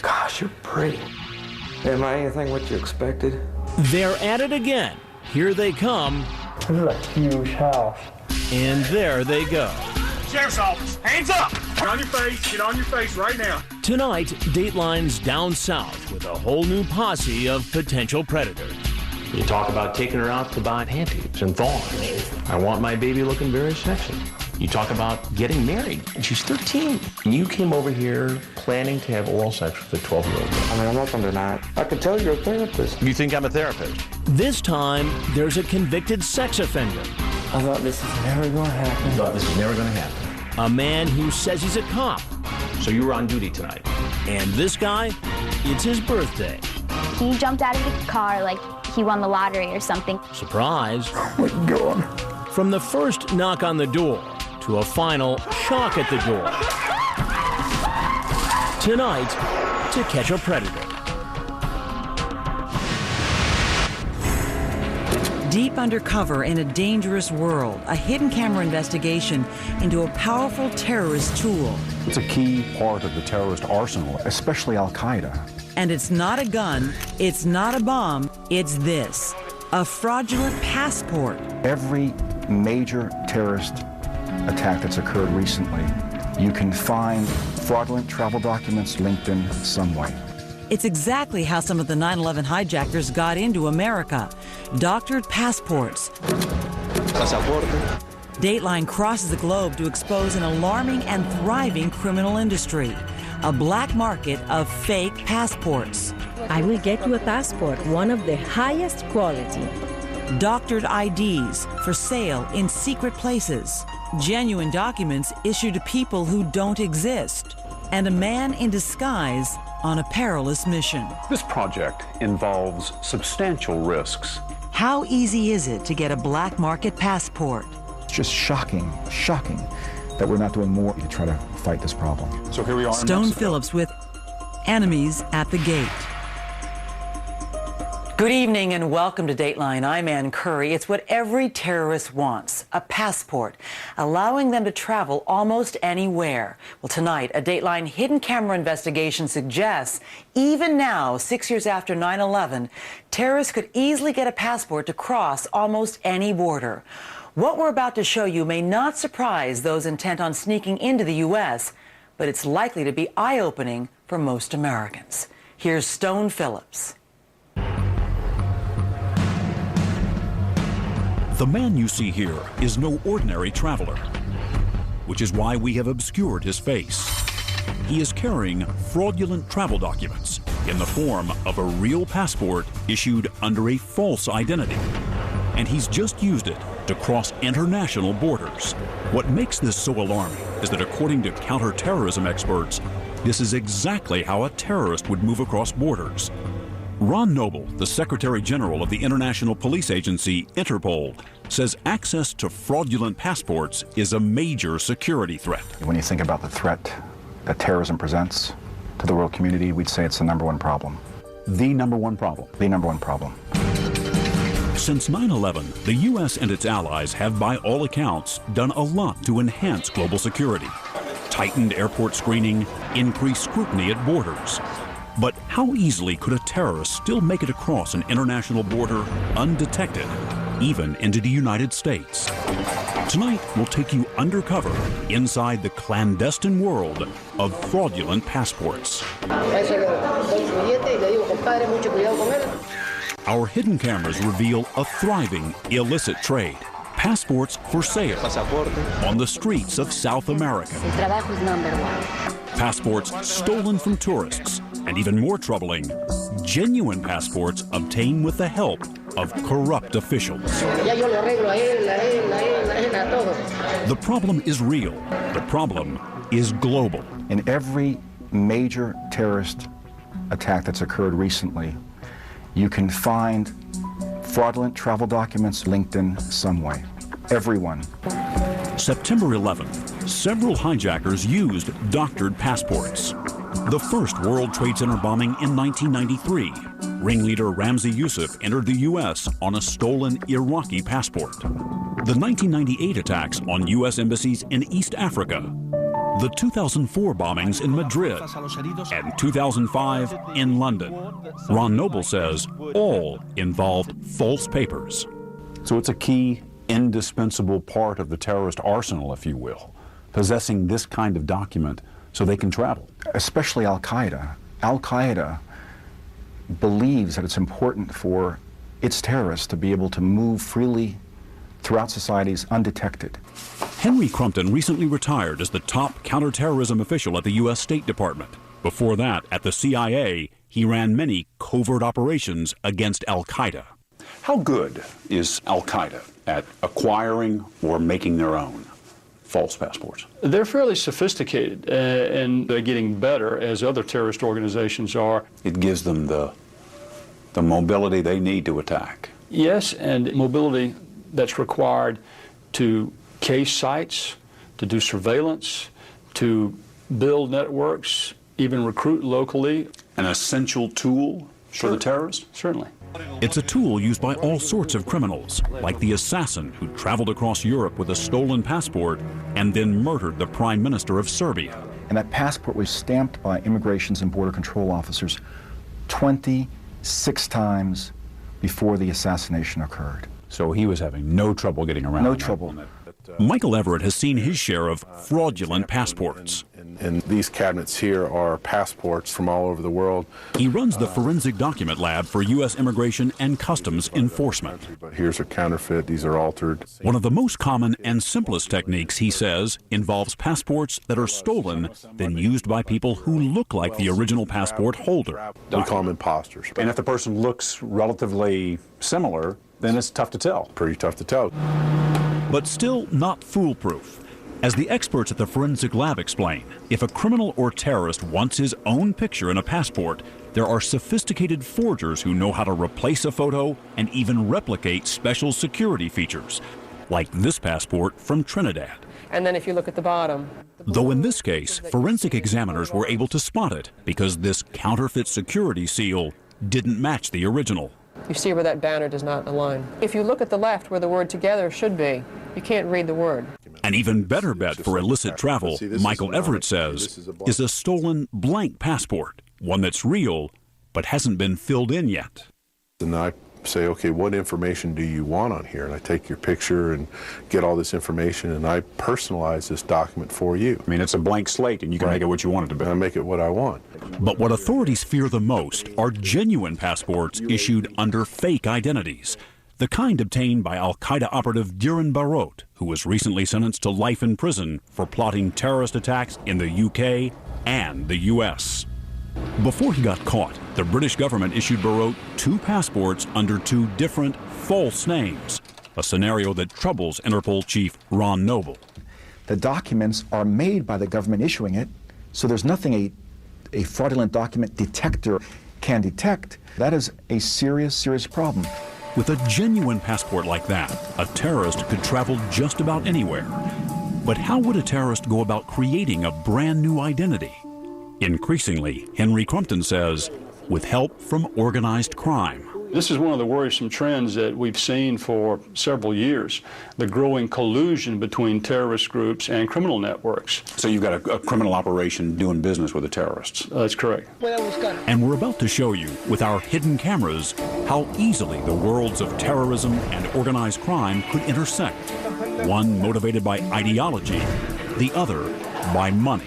Gosh, you're pretty. Am I anything what you expected? They're at it again. Here they come. This is a huge house. And there they go. Sheriff's office, hands up! Get on your face, get on your face right now. Tonight, Dateline's down south with a whole new posse of potential predators. You talk about taking her out to buy panties and thongs. I want my baby looking very sexy. You talk about getting married, and she's 13. And you came over here planning to have oral sex with a 12-year-old girl. I mean, I'm not going to deny it. I can tell you're a therapist. You think I'm a therapist? This time, there's a convicted sex offender. I thought this is never going to happen. You thought this was never going to happen. A man who says he's a cop. So you were on duty tonight. And this guy, it's his birthday. He jumped out of the car like he won the lottery or something. Surprise. Oh my God. From the first knock on the door to a final shock at the door. Tonight, To Catch a Predator. Deep undercover in a dangerous world, a hidden camera investigation into a powerful terrorist tool. It's a key part of the terrorist arsenal, especially Al-Qaeda. And it's not a gun, it's not a bomb, it's this, a fraudulent passport. Every major terrorist attack that's occurred recently, you can find fraudulent travel documents linked in some way. It's exactly how some of the 9/11 hijackers got into America. Doctored passports. Dateline crosses the globe to expose an alarming and thriving criminal industry, a black market of fake passports. I will get you a passport, one of the highest quality. Doctored IDs for sale in secret places. Genuine documents issued to people who don't exist. And a man in disguise on a perilous mission. This project involves substantial risks. How easy is it to get a black market passport? It's just shocking that we're not doing more to try to fight this problem. So here we are. Stone Phillips with Enemies at the Gate. Good evening and welcome to Dateline. I'm Ann Curry. It's what every terrorist wants, a passport, allowing them to travel almost anywhere. Well, tonight, a Dateline hidden camera investigation suggests even now, 6 years after 9/11, terrorists could easily get a passport to cross almost any border. What we're about to show you may not surprise those intent on sneaking into the U.S., but it's likely to be eye-opening for most Americans. Here's Stone Phillips. The man you see here is no ordinary traveler, which is why we have obscured his face. He is carrying fraudulent travel documents in the form of a real passport issued under a false identity. And he's just used it to cross international borders. What makes this so alarming is that according to counterterrorism experts, this is exactly how a terrorist would move across borders. Ron Noble, the Secretary General of the International Police Agency, Interpol, says access to fraudulent passports is a major security threat. When you think about the threat that terrorism presents to the world community, we'd say it's the number one problem. The number one problem. The number one problem. Since 9/11, the U.S. and its allies have, by all accounts, done a lot to enhance global security. Tightened airport screening, increased scrutiny at borders. But how easily could a terrorist still make it across an international border undetected, even into the United States? Tonight, we'll take you undercover inside the clandestine world of fraudulent passports. Our hidden cameras reveal a thriving illicit trade. Passports for sale on the streets of South America. Passports stolen from tourists, and even more troubling, genuine passports obtained with the help of corrupt officials. The problem is real. The problem is global. In every major terrorist attack that's occurred recently, you can find fraudulent travel documents linked in some way. Everyone. September 11th, several hijackers used doctored passports. The first World Trade Center bombing in 1993. Ringleader Ramzi Youssef entered the U.S. on a stolen Iraqi passport. The 1998 attacks on U.S. embassies in East Africa. the 2004 bombings in Madrid, and 2005 in London. Ron Noble says all involved false papers. So it's a key, indispensable part of the terrorist arsenal, if you will, possessing this kind of document so they can travel. Especially Al-Qaeda. Al-Qaeda believes that it's important for its terrorists to be able to move freely throughout societies undetected. Henry Crumpton recently retired as the top counterterrorism official at the U.S. State Department. Before that, at the CIA, he ran many covert operations against Al-Qaeda. How good is Al-Qaeda at acquiring or making their own false passports? They're fairly sophisticated, and they're getting better, as other terrorist organizations are. It gives them the mobility they need to attack. Yes, and mobility that's required to case sites, to do surveillance, to build networks, even recruit locally. An essential tool for the terrorists? Certainly. It's a tool used by all sorts of criminals, like the assassin who traveled across Europe with a stolen passport and then murdered the Prime Minister of Serbia. And that passport was stamped by Immigrations and Border Control officers 26 times before the assassination occurred. So he was having no trouble getting around. No trouble. Michael Everett has seen his share of fraudulent passports. And these cabinets here are passports from all over the world. He runs the Forensic Document Lab for U.S. Immigration and Customs Enforcement. Here's a counterfeit. These are altered. One of the most common and simplest techniques, he says, involves passports that are stolen, then used by people who look like the original passport holder. We call them imposters. And if the person looks relatively similar, then it's tough to tell. Pretty tough to tell. But still not foolproof. As the experts at the Forensic Lab explain, if a criminal or terrorist wants his own picture in a passport, there are sophisticated forgers who know how to replace a photo and even replicate special security features, like this passport from Trinidad. And then if you look at the bottom. Though in this case, forensic examiners were able to spot it because this counterfeit security seal didn't match the original. You see where that banner does not align. If you look at the left where the word together should be, you can't read the word. An even better bet for illicit travel, Michael Everett says, is a stolen blank passport, one that's real but hasn't been filled in yet. And I say, okay, what information do you want on here? And I take your picture and get all this information, and I personalize this document for you. I mean, it's a blank slate, and you can make it what you want it to be. And I make it what I want. But what authorities fear the most are genuine passports issued under fake identities, the kind obtained by Al-Qaeda operative Diran Barot, who was recently sentenced to life in prison for plotting terrorist attacks in the UK and the US. Before he got caught, the British government issued Barot 2 passports under 2 different false names, a scenario that troubles Interpol chief Ron Noble. The documents are made by the government issuing it, so there's nothing a fraudulent document detector can detect. That is a serious, serious problem. With a genuine passport like that, a terrorist could travel just about anywhere. But how would a terrorist go about creating a brand new identity? Increasingly, Henry Crumpton says, with help from organized crime. This is one of the worrisome trends that we've seen for several years, the growing collusion between terrorist groups and criminal networks. So you've got a criminal operation doing business with the terrorists. That's correct. And we're about to show you, with our hidden cameras, how easily the worlds of terrorism and organized crime could intersect. One motivated by ideology, the other by money.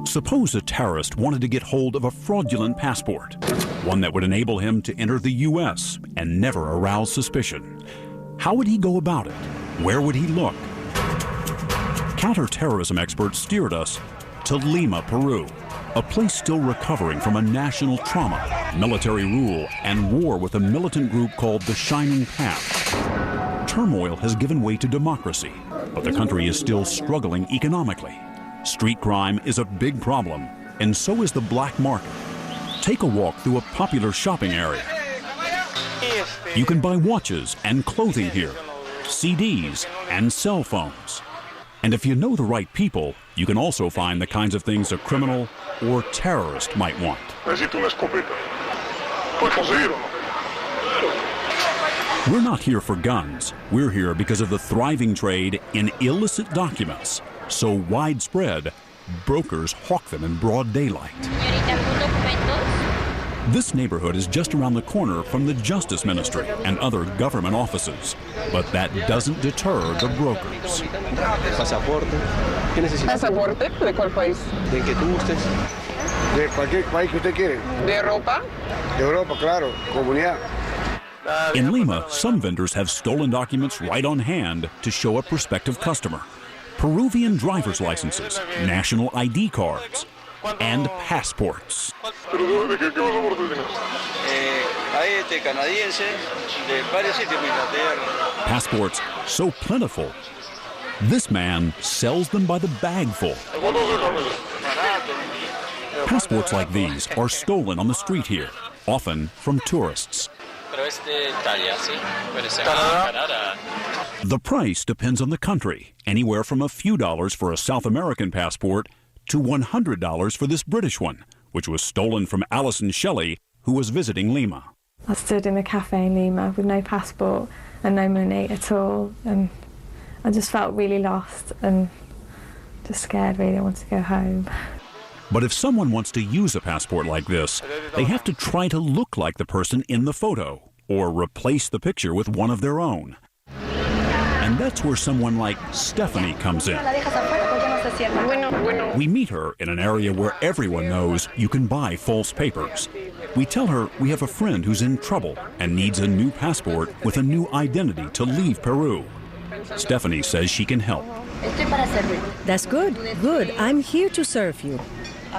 Suppose a terrorist wanted to get hold of a fraudulent passport, one that would enable him to enter the U.S. and never arouse suspicion. How would he go about it? Where would he look? Counterterrorism experts steered us to Lima, Peru, a place still recovering from a national trauma, military rule, and war with a militant group called the Shining Path. Turmoil has given way to democracy, but the country is still struggling economically. Street crime is a big problem, and so is the black market. Take a walk through a popular shopping area. You can buy watches and clothing here, CDs and cell phones. And if you know the right people, you can also find the kinds of things a criminal or terrorist might want. We're not here for guns. We're here because of the thriving trade in illicit documents. So widespread, brokers hawk them in broad daylight. This neighborhood is just around the corner from the Justice Ministry and other government offices. But that doesn't deter the brokers. ¿Pasaporte? ¿De cuál país? ¿De qué tuvo usted? ¿De cualquier país que usted quiere? ¿De Europa? De Europa, claro. Comunidad. In Lima, some vendors have stolen documents right on hand to show a prospective customer. Peruvian driver's licenses, national ID cards, and passports. Passports so plentiful, this man sells them by the bagful. Passports like these are stolen on the street here, often from tourists. The price depends on the country, anywhere from a few dollars for a South American passport to $100 for this British one, which was stolen from Alison Shelley, who was visiting Lima. I stood in a cafe in Lima with no passport and no money at all, and I just felt really lost and just scared, really. I wanted to go home. But if someone wants to use a passport like this, they have to try to look like the person in the photo, or replace the picture with one of their own. And that's where someone like Stephanie comes in. We meet her in an area where everyone knows you can buy false papers. We tell her we have a friend who's in trouble and needs a new passport with a new identity to leave Peru. Stephanie says she can help. That's good. Good. I'm here to serve you.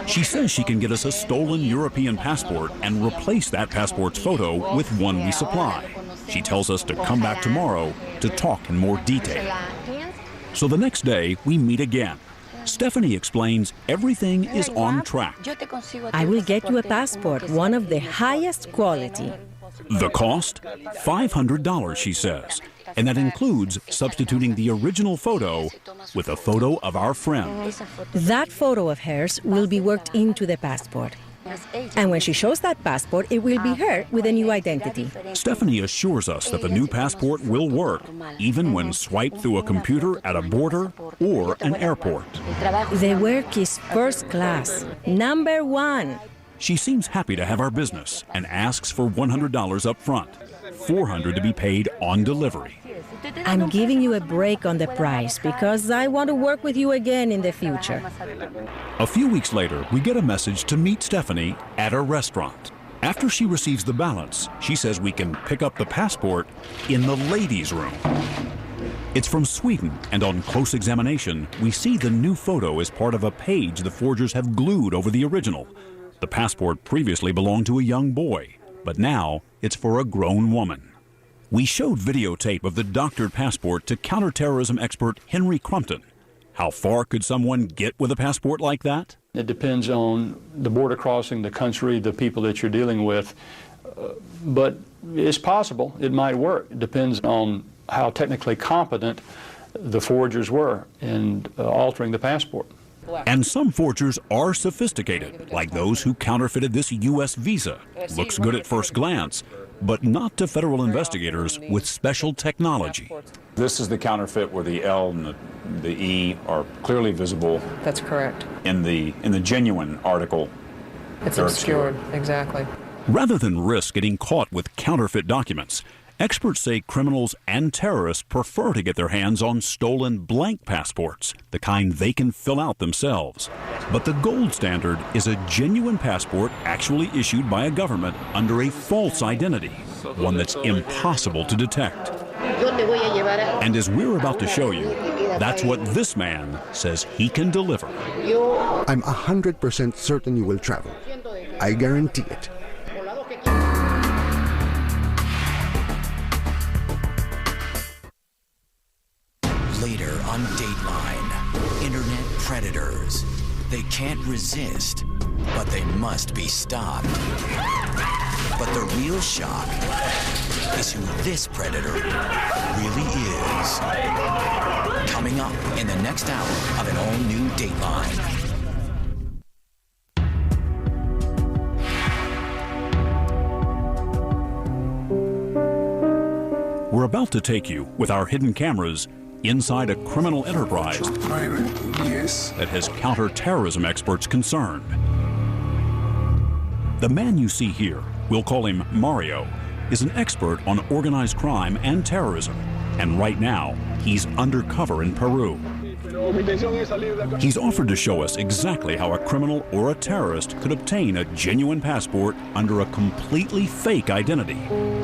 She says she can get us a stolen European passport and replace that passport's photo with one we supply. She tells us to come back tomorrow to talk in more detail. So the next day, we meet again. Stephanie explains everything is on track. I will get you a passport, one of the highest quality. The cost? $500, she says. And that includes substituting the original photo with a photo of our friend. That photo of hers will be worked into the passport. And when she shows that passport, it will be her with a new identity. Stephanie assures us that the new passport will work, even when swiped through a computer at a border or an airport. The work is first class, number one. She seems happy to have our business and asks for $100 up front, $400 to be paid on delivery. I'm giving you a break on the price because I want to work with you again in the future. A few weeks later, we get a message to meet Stephanie at a restaurant. After she receives the balance, she says we can pick up the passport in the ladies' room. It's from Sweden, and on close examination, we see the new photo is part of a page the forgers have glued over the original. The passport previously belonged to a young boy, but now it's for a grown woman. We showed videotape of the doctored passport to counterterrorism expert Henry Crumpton. How far could someone get with a passport like that? It depends on the border crossing, the country, the people that you're dealing with. But it's possible. It might work. It depends on how technically competent the forgers were in altering the passport. And some forgers are sophisticated, like those who counterfeited this U.S. visa. Looks good at first glance, but not to federal investigators with special technology. This is the counterfeit where the L and the E are clearly visible. That's correct. In the genuine article, it's obscured. Exactly. Rather than risk getting caught with counterfeit documents, experts say criminals and terrorists prefer to get their hands on stolen blank passports, the kind they can fill out themselves. But the gold standard is a genuine passport actually issued by a government under a false identity, one that's impossible to detect. And as we're about to show you, that's what this man says he can deliver. I'm 100% certain you will travel. I guarantee it. Later on Dateline, internet predators. They can't resist, but they must be stopped. But the real shock is who this predator really is. Coming up in the next hour of an all-new Dateline. We're about to take you, with our hidden cameras, inside a criminal enterprise that has counterterrorism experts concerned. The man you see here, we'll call him Mario, is an expert on organized crime and terrorism, and right now, he's undercover in Peru. He's offered to show us exactly how a criminal or a terrorist could obtain a genuine passport under a completely fake identity,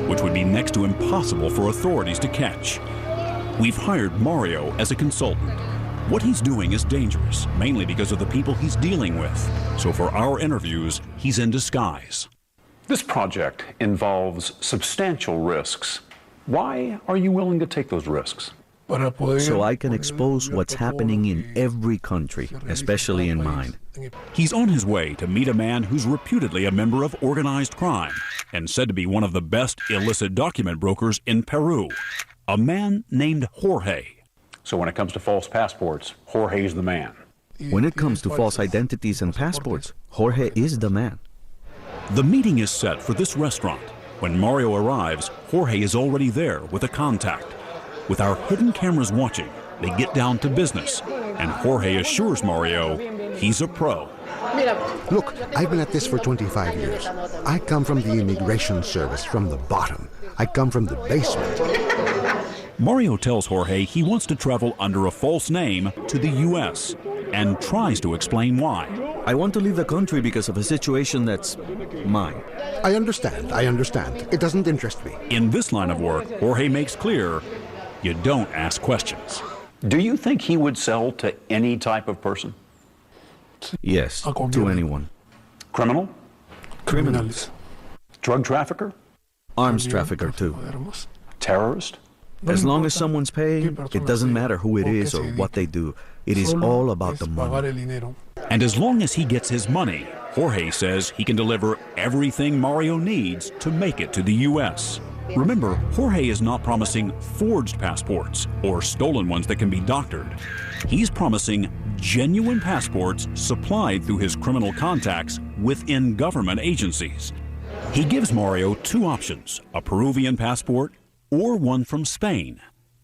which would be next to impossible for authorities to catch. We've hired Mario as a consultant. What he's doing is dangerous, mainly because of the people he's dealing with. So for our interviews, he's in disguise. This project involves substantial risks. Why are you willing to take those risks? So I can expose what's happening in every country, especially in mine. He's on his way to meet a man who's reputedly a member of organized crime and said to be one of the best illicit document brokers in Peru. A man named Jorge. So when it comes to false passports, Jorge's the man. When it comes to false identities and passports, Jorge is the man. The meeting is set for this restaurant. When Mario arrives, Jorge is already there with a contact. With our hidden cameras watching, they get down to business, and Jorge assures Mario he's a pro. Look, I've been at this for 25 years. I come from the immigration service, from the bottom. I come from the basement. Mario tells Jorge he wants to travel under a false name to the U.S. and tries to explain why. I want to leave the country because of a situation that's mine. I understand. It doesn't interest me. In this line of work, Jorge makes clear you don't ask questions. Do you think he would sell to any type of person? Yes, to anyone. Criminal? Criminals. Drug trafficker? Arms trafficker, too. Terrorist? As long as someone's paying, it doesn't matter who it is or what they do. It is all about the money. And as long as he gets his money, Jorge says he can deliver everything Mario needs to make it to the U.S. Remember, Jorge is not promising forged passports or stolen ones that can be doctored. He's promising genuine passports supplied through his criminal contacts within government agencies. He gives Mario two options, a Peruvian passport or one from Spain.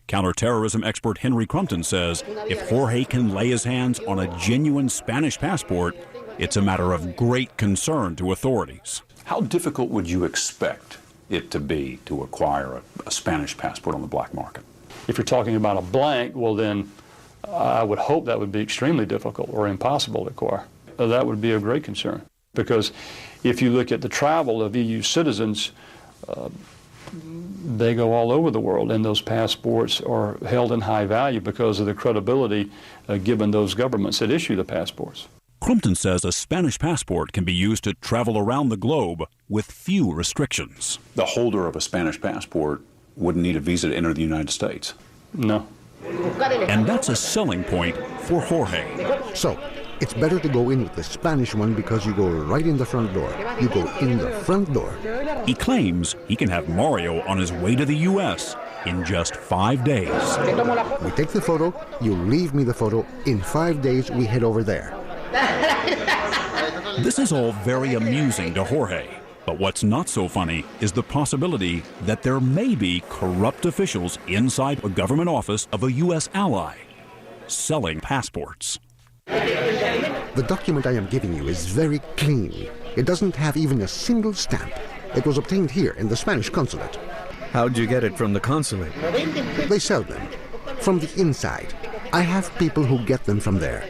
Counterterrorism expert Henry Crumpton says if Jorge can lay his hands on a genuine Spanish passport, it's a matter of great concern to authorities. How difficult would you expect it to be to acquire a Spanish passport on the black market? If you're talking about a blank, well then I would hope that would be extremely difficult or impossible to acquire. That would be a great concern, because if you look at the travel of EU citizens, they go all over the world, and those passports are held in high value because of the credibility given those governments that issue the passports. Crumpton says a Spanish passport can be used to travel around the globe with few restrictions. The holder of a Spanish passport wouldn't need a visa to enter the United States. No. And that's a selling point for Jorge. So, it's better to go in with the Spanish one because you go right in the front door. You go in the front door. He claims he can have Mario on his way to the U.S. in just 5 days. We take the photo, you leave me the photo. In 5 days, we head over there. This is all very amusing to Jorge, but what's not so funny is the possibility that there may be corrupt officials inside a government office of a U.S. ally selling passports. The document I am giving you is very clean. It doesn't have even a single stamp. It was obtained here in the Spanish consulate. How'd you get it from the consulate? They sell them from the inside. I have people who get them from there.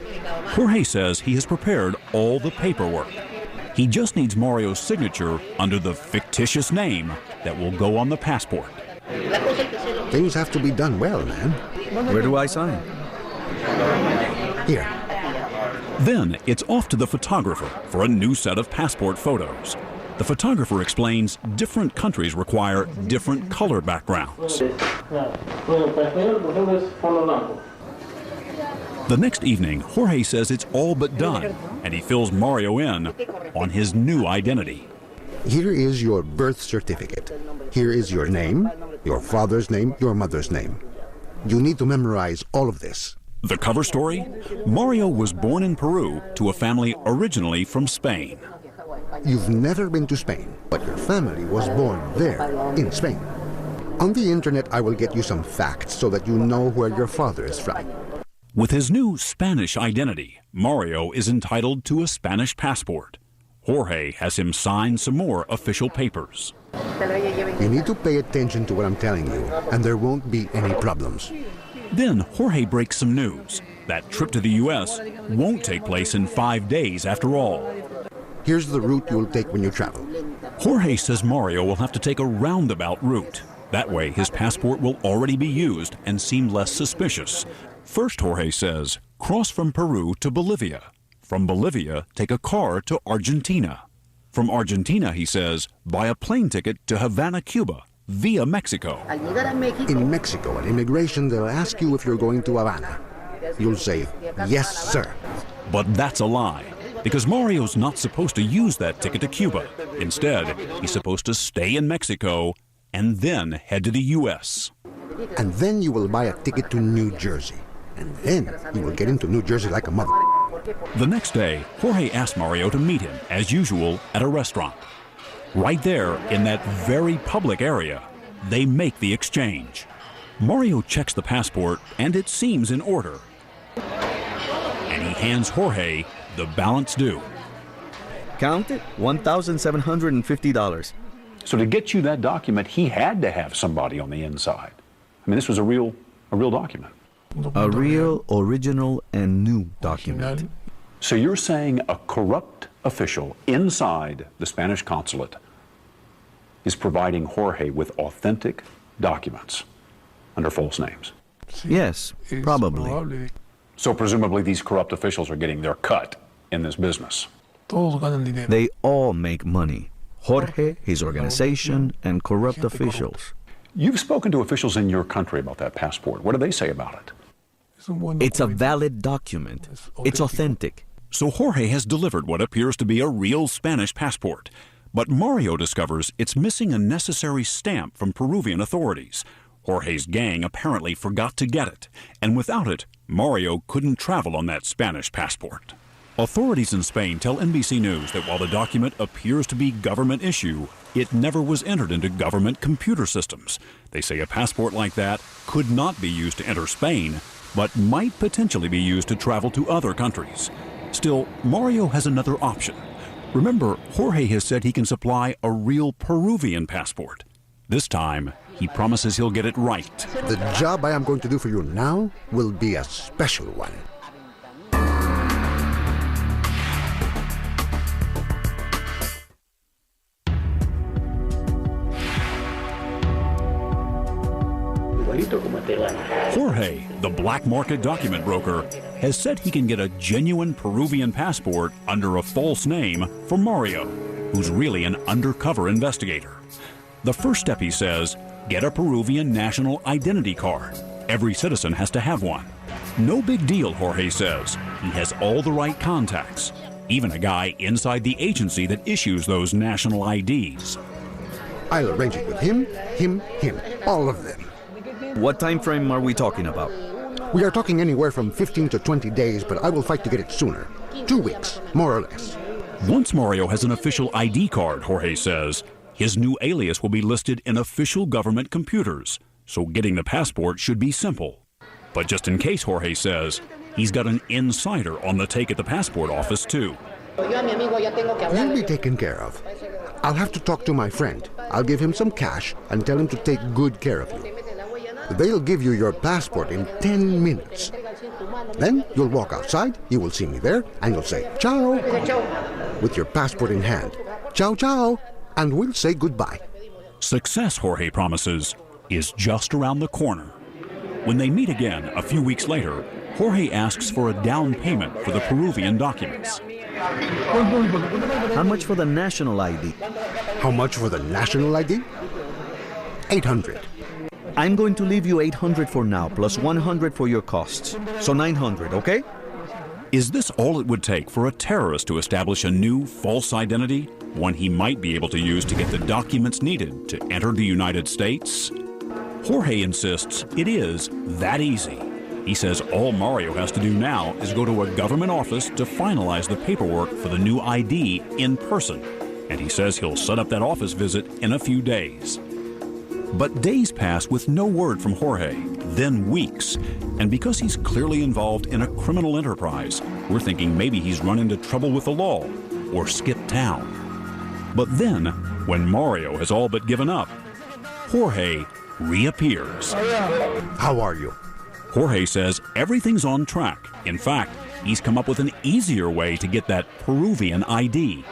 Jorge says he has prepared all the paperwork. He just needs Mario's signature under the fictitious name that will go on the passport. Things have to be done well, man. Where do I sign? Here. Then it's off to the photographer for a new set of passport photos. The photographer explains different countries require different color backgrounds. The next evening, Jorge says it's all but done, and he fills Mario in on his new identity. Here is your birth certificate. Here is your name, your father's name, your mother's name. You need to memorize all of this. The cover story? Mario was born in Peru to a family originally from Spain. You've never been to Spain, but your family was born there, in Spain. On the internet, I will get you some facts so that you know where your father is from. With his new Spanish identity, Mario is entitled to a Spanish passport. Jorge has him sign some more official papers. You need to pay attention to what I'm telling you, and there won't be any problems. Then Jorge breaks some news. That trip to the U.S. won't take place in 5 days after all. Here's the route you'll take when you travel. Jorge says Mario will have to take a roundabout route. That way his passport will already be used and seem less suspicious. First, Jorge says, cross from Peru to Bolivia. From Bolivia, take a car to Argentina. From Argentina, he says, buy a plane ticket to Havana, Cuba, via Mexico. In Mexico, at immigration, they'll ask you if you're going to Havana. You'll say, yes, sir. But that's a lie, because Mario's not supposed to use that ticket to Cuba. Instead, he's supposed to stay in Mexico and then head to the U.S. And then you will buy a ticket to New Jersey. And then you will get into New Jersey like a mother. The next day, Jorge asked Mario to meet him, as usual, at a restaurant. Right there, in that very public area, they make the exchange. Mario checks the passport, and it seems in order. And he hands Jorge the balance due. Count it, $1,750. So to get you that document, he had to have somebody on the inside. I mean, this was a real document. A real, original, and new document. So you're saying a corrupt official inside the Spanish consulate is providing Jorge with authentic documents under false names? Yes, probably. So presumably these corrupt officials are getting their cut in this business. They all make money. Jorge, his organization, and corrupt officials. You've spoken to officials in your country about that passport. What do they say about it? It's a valid document. It's authentic. So Jorge has delivered what appears to be a real Spanish passport. But Mario discovers it's missing a necessary stamp from Peruvian authorities. Jorge's gang apparently forgot to get it, and without it, Mario couldn't travel on that Spanish passport. Authorities in Spain tell NBC News that while the document appears to be government issue, it never was entered into government computer systems. They say a passport like that could not be used to enter Spain, but might potentially be used to travel to other countries. Still, Mario has another option. Remember, Jorge has said he can supply a real Peruvian passport. This time, he promises he'll get it right. The job I am going to do for you now will be a special one. Jorge, the black market document broker, has said he can get a genuine Peruvian passport under a false name for Mario, who's really an undercover investigator. The first step, he says, get a Peruvian national identity card. Every citizen has to have one. No big deal, Jorge says. He has all the right contacts, even a guy inside the agency that issues those national IDs. I'll arrange it with him, all of them. What time frame are we talking about? We are talking anywhere from 15 to 20 days, but I will fight to get it sooner. 2 weeks, more or less. Once Mario has an official ID card, Jorge says, his new alias will be listed in official government computers, so getting the passport should be simple. But just in case, Jorge says, he's got an insider on the take at the passport office, too. You'll be taken care of. I'll have to talk to my friend. I'll give him some cash and tell him to take good care of you. They'll give you your passport in 10 minutes. Then you'll walk outside, you will see me there, and you'll say, ciao, with your passport in hand. Ciao, ciao, and we'll say goodbye. Success, Jorge promises, is just around the corner. When they meet again a few weeks later, Jorge asks for a down payment for the Peruvian documents. How much for the national ID? How much for the national ID? 800. I'm going to leave you 800 for now, plus 100 for your costs. So 900, okay? Is this all it would take for a terrorist to establish a new false identity? one he might be able to use to get the documents needed to enter the United States? Jorge insists it is that easy. He says all Mario has to do now is go to a government office to finalize the paperwork for the new ID in person. And he says he'll set up that office visit in a few days. But days pass with no word from Jorge, then weeks. And because he's clearly involved in a criminal enterprise, we're thinking maybe he's run into trouble with the law or skipped town. But then, when Mario has all but given up, Jorge reappears. How are you? Jorge says everything's on track. In fact, he's come up with an easier way to get that Peruvian ID.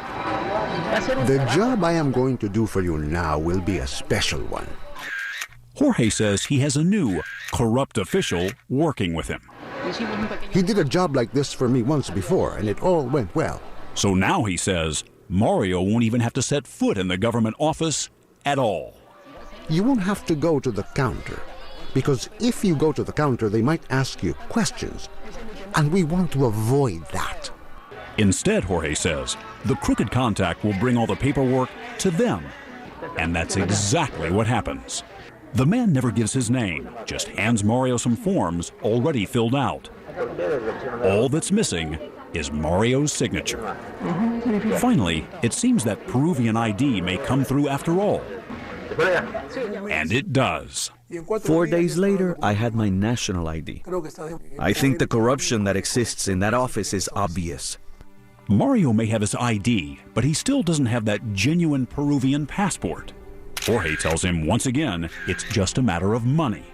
The job I am going to do for you now will be a special one. Jorge says he has a new corrupt official working with him. He did a job like this for me once before, and it all went well. So now he says Mario won't even have to set foot in the government office at all. You won't have to go to the counter, because if you go to the counter, they might ask you questions, and we want to avoid that. Instead, Jorge says, the crooked contact will bring all the paperwork to them. And that's exactly what happens. The man never gives his name, just hands Mario some forms already filled out. All that's missing is Mario's signature. Finally, it seems that Peruvian ID may come through after all. And it does. 4 days later, I had my national ID. I think the corruption that exists in that office is obvious. Mario may have his ID, but he still doesn't have that genuine Peruvian passport. Jorge tells him once again it's just a matter of money.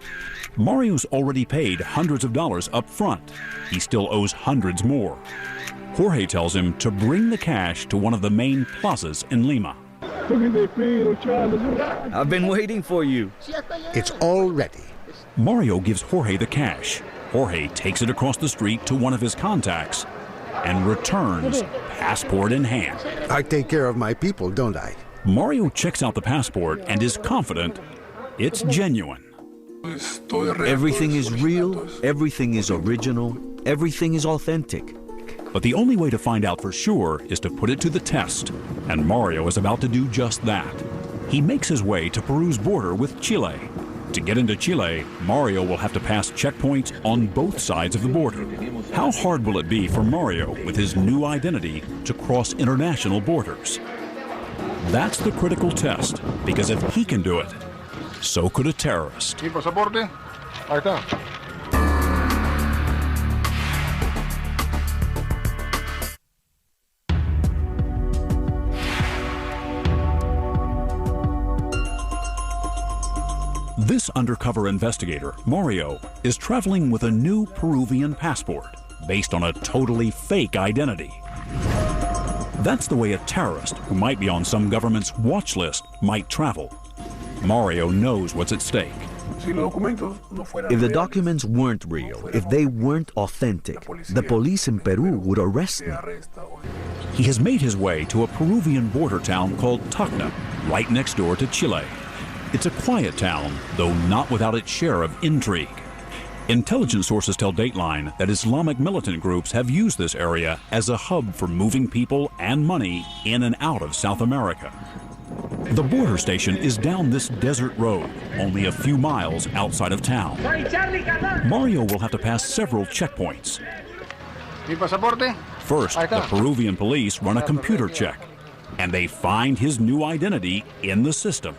Mario's already paid hundreds of dollars up front. He still owes hundreds more. Jorge tells him to bring the cash to one of the main plazas in Lima. I've been waiting for you. It's all ready. Mario gives Jorge the cash. Jorge takes it across the street to one of his contacts and returns, passport in hand. I take care of my people, don't I? Mario checks out the passport and is confident it's genuine. Everything is real, everything is original, everything is authentic. But the only way to find out for sure is to put it to the test, and Mario is about to do just that. He makes his way to Peru's border with Chile. To get into Chile, Mario will have to pass checkpoints on both sides of the border. How hard will it be for Mario, with his new identity, to cross international borders? That's the critical test, because if he can do it, so could a terrorist. This undercover investigator, Mario, is traveling with a new Peruvian passport based on a totally fake identity. That's the way a terrorist who might be on some government's watch list might travel. Mario knows what's at stake. If the documents weren't real, if they weren't authentic, the police in Peru would arrest me. He has made his way to a Peruvian border town called Tacna, right next door to Chile. It's a quiet town, though not without its share of intrigue. Intelligence sources tell Dateline that Islamic militant groups have used this area as a hub for moving people and money in and out of South America. The border station is down this desert road, only a few miles outside of town. Mario will have to pass several checkpoints. First, the Peruvian police run a computer check, and they find his new identity in the system.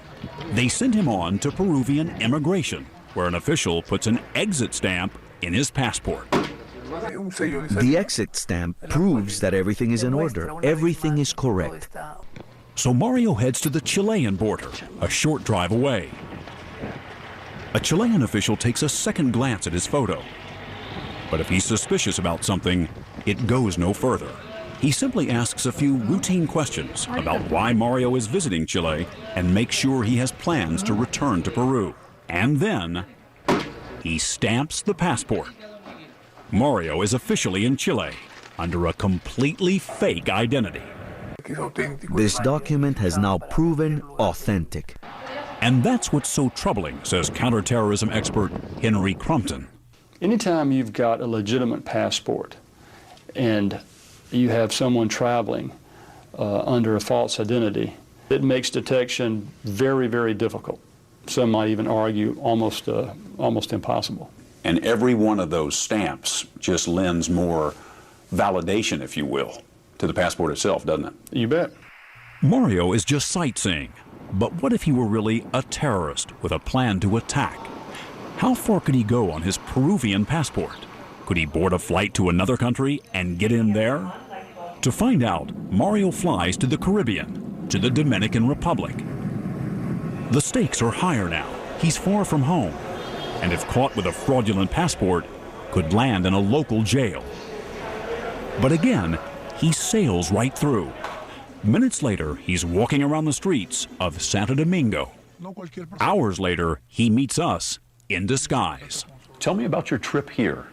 They send him on to Peruvian immigration, where an official puts an exit stamp in his passport. The exit stamp proves that everything is in order, everything is correct. So Mario heads to the Chilean border, a short drive away. A Chilean official takes a second glance at his photo. But if he's suspicious about something, it goes no further. He simply asks a few routine questions about why Mario is visiting Chile and makes sure he has plans to return to Peru. And then, he stamps the passport. Mario is officially in Chile under a completely fake identity. This document has now proven authentic. And that's what's so troubling, says counterterrorism expert Henry Crumpton. Anytime you've got a legitimate passport and you have someone traveling under a false identity. It makes detection very, very difficult. Some might even argue almost impossible. And every one of those stamps just lends more validation, if you will, to the passport itself, doesn't it? You bet. Mario is just sightseeing. But what if he were really a terrorist with a plan to attack? How far could he go on his Peruvian passport? Could he board a flight to another country and get in there? To find out, Mario flies to the Caribbean, to the Dominican Republic. The stakes are higher now. He's far from home, and if caught with a fraudulent passport, could land in a local jail. But again, he sails right through. Minutes later, he's walking around the streets of Santo Domingo. Hours later, he meets us in disguise. Tell me about your trip here.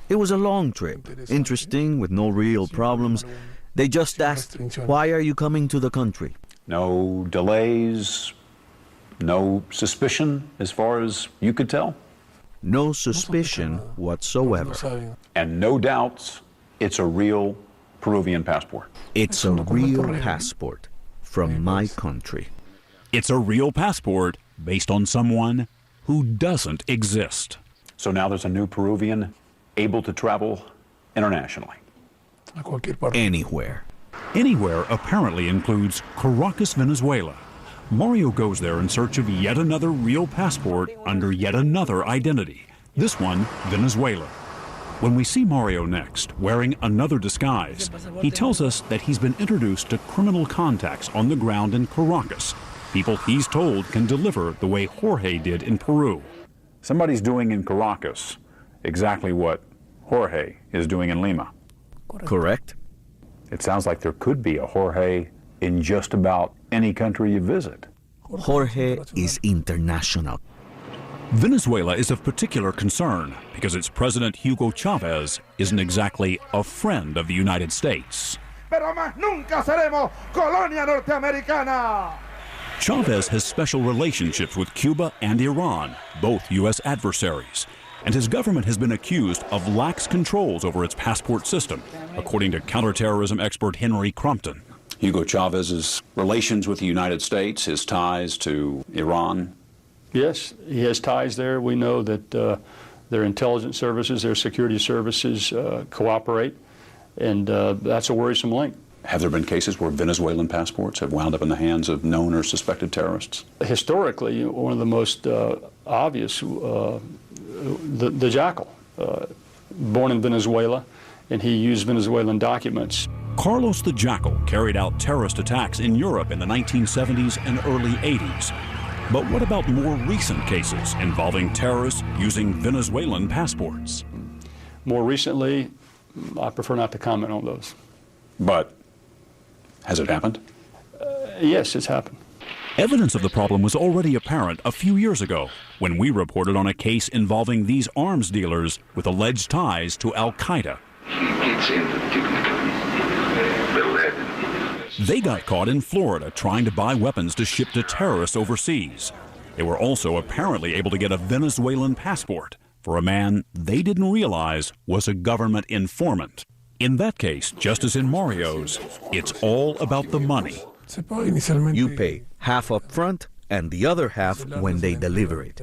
It was a long trip, interesting, with no real problems. They just asked, "Why are you coming to the country?" No delays, no suspicion as far as you could tell? No suspicion whatsoever. And no doubts, it's a real Peruvian passport. It's a real passport from my country. It's a real passport based on someone who doesn't exist. So now there's a new Peruvian able to travel internationally. Anywhere. Anywhere apparently includes Caracas, Venezuela. Mario goes there in search of yet another real passport under yet another identity. This one, Venezuela. When we see Mario next, wearing another disguise, he tells us that he's been introduced to criminal contacts on the ground in Caracas, people he's told can deliver the way Jorge did in Peru. Somebody's doing in Caracas exactly what Jorge is doing in Lima. Correct. It sounds like there could be a Jorge in just about any country you visit. Jorge is international. Venezuela is of particular concern because its president Hugo Chavez isn't exactly a friend of the United States. Pero más nunca seremos colonia norteamericana. Chavez has special relationships with Cuba and Iran, both U.S. adversaries, and his government has been accused of lax controls over its passport system, according to counterterrorism expert Henry Crumpton. Hugo Chavez's relations with the United States, his ties to Iran. Yes, he has ties there. We know that their intelligence services, their security services cooperate, and that's a worrisome link. Have there been cases where Venezuelan passports have wound up in the hands of known or suspected terrorists? Historically, one of the most obvious, the Jackal, born in Venezuela, and he used Venezuelan documents. Carlos the Jackal carried out terrorist attacks in Europe in the 1970s and early 80s. But what about more recent cases involving terrorists using Venezuelan passports? More recently, I prefer not to comment on those. But has it happened? Yes, it's happened. Evidence of the problem was already apparent a few years ago when we reported on a case involving these arms dealers with alleged ties to Al-Qaeda. They got caught in Florida trying to buy weapons to ship to terrorists overseas. They were also apparently able to get a Venezuelan passport for a man they didn't realize was a government informant. In that case, just as in Mario's, it's all about the money. You pay half up front and the other half when they deliver it.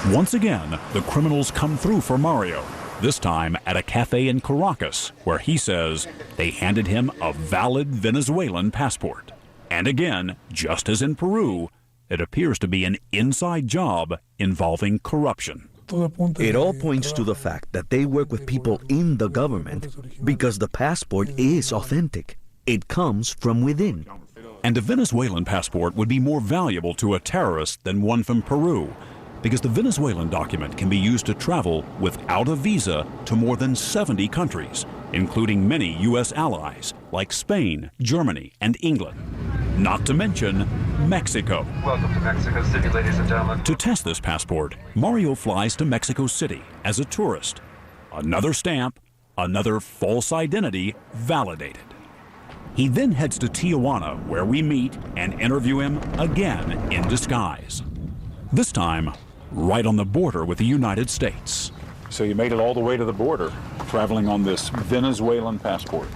Once again, the criminals come through for Mario, this time at a cafe in Caracas, where he says they handed him a valid Venezuelan passport. And again, just as in Peru, it appears to be an inside job involving corruption. It all points to the fact that they work with people in the government because the passport is authentic. It comes from within. And a Venezuelan passport would be more valuable to a terrorist than one from Peru, because the Venezuelan document can be used to travel without a visa to more than 70 countries, including many U.S. allies like Spain, Germany, and England. Not to mention Mexico. Welcome to Mexico City, ladies and gentlemen. To test this passport, Mario flies to Mexico City as a tourist. Another stamp, another false identity validated. He then heads to Tijuana, where we meet and interview him again in disguise. This time, right on the border with the United States. So you made it all the way to the border. traveling on this Venezuelan passport?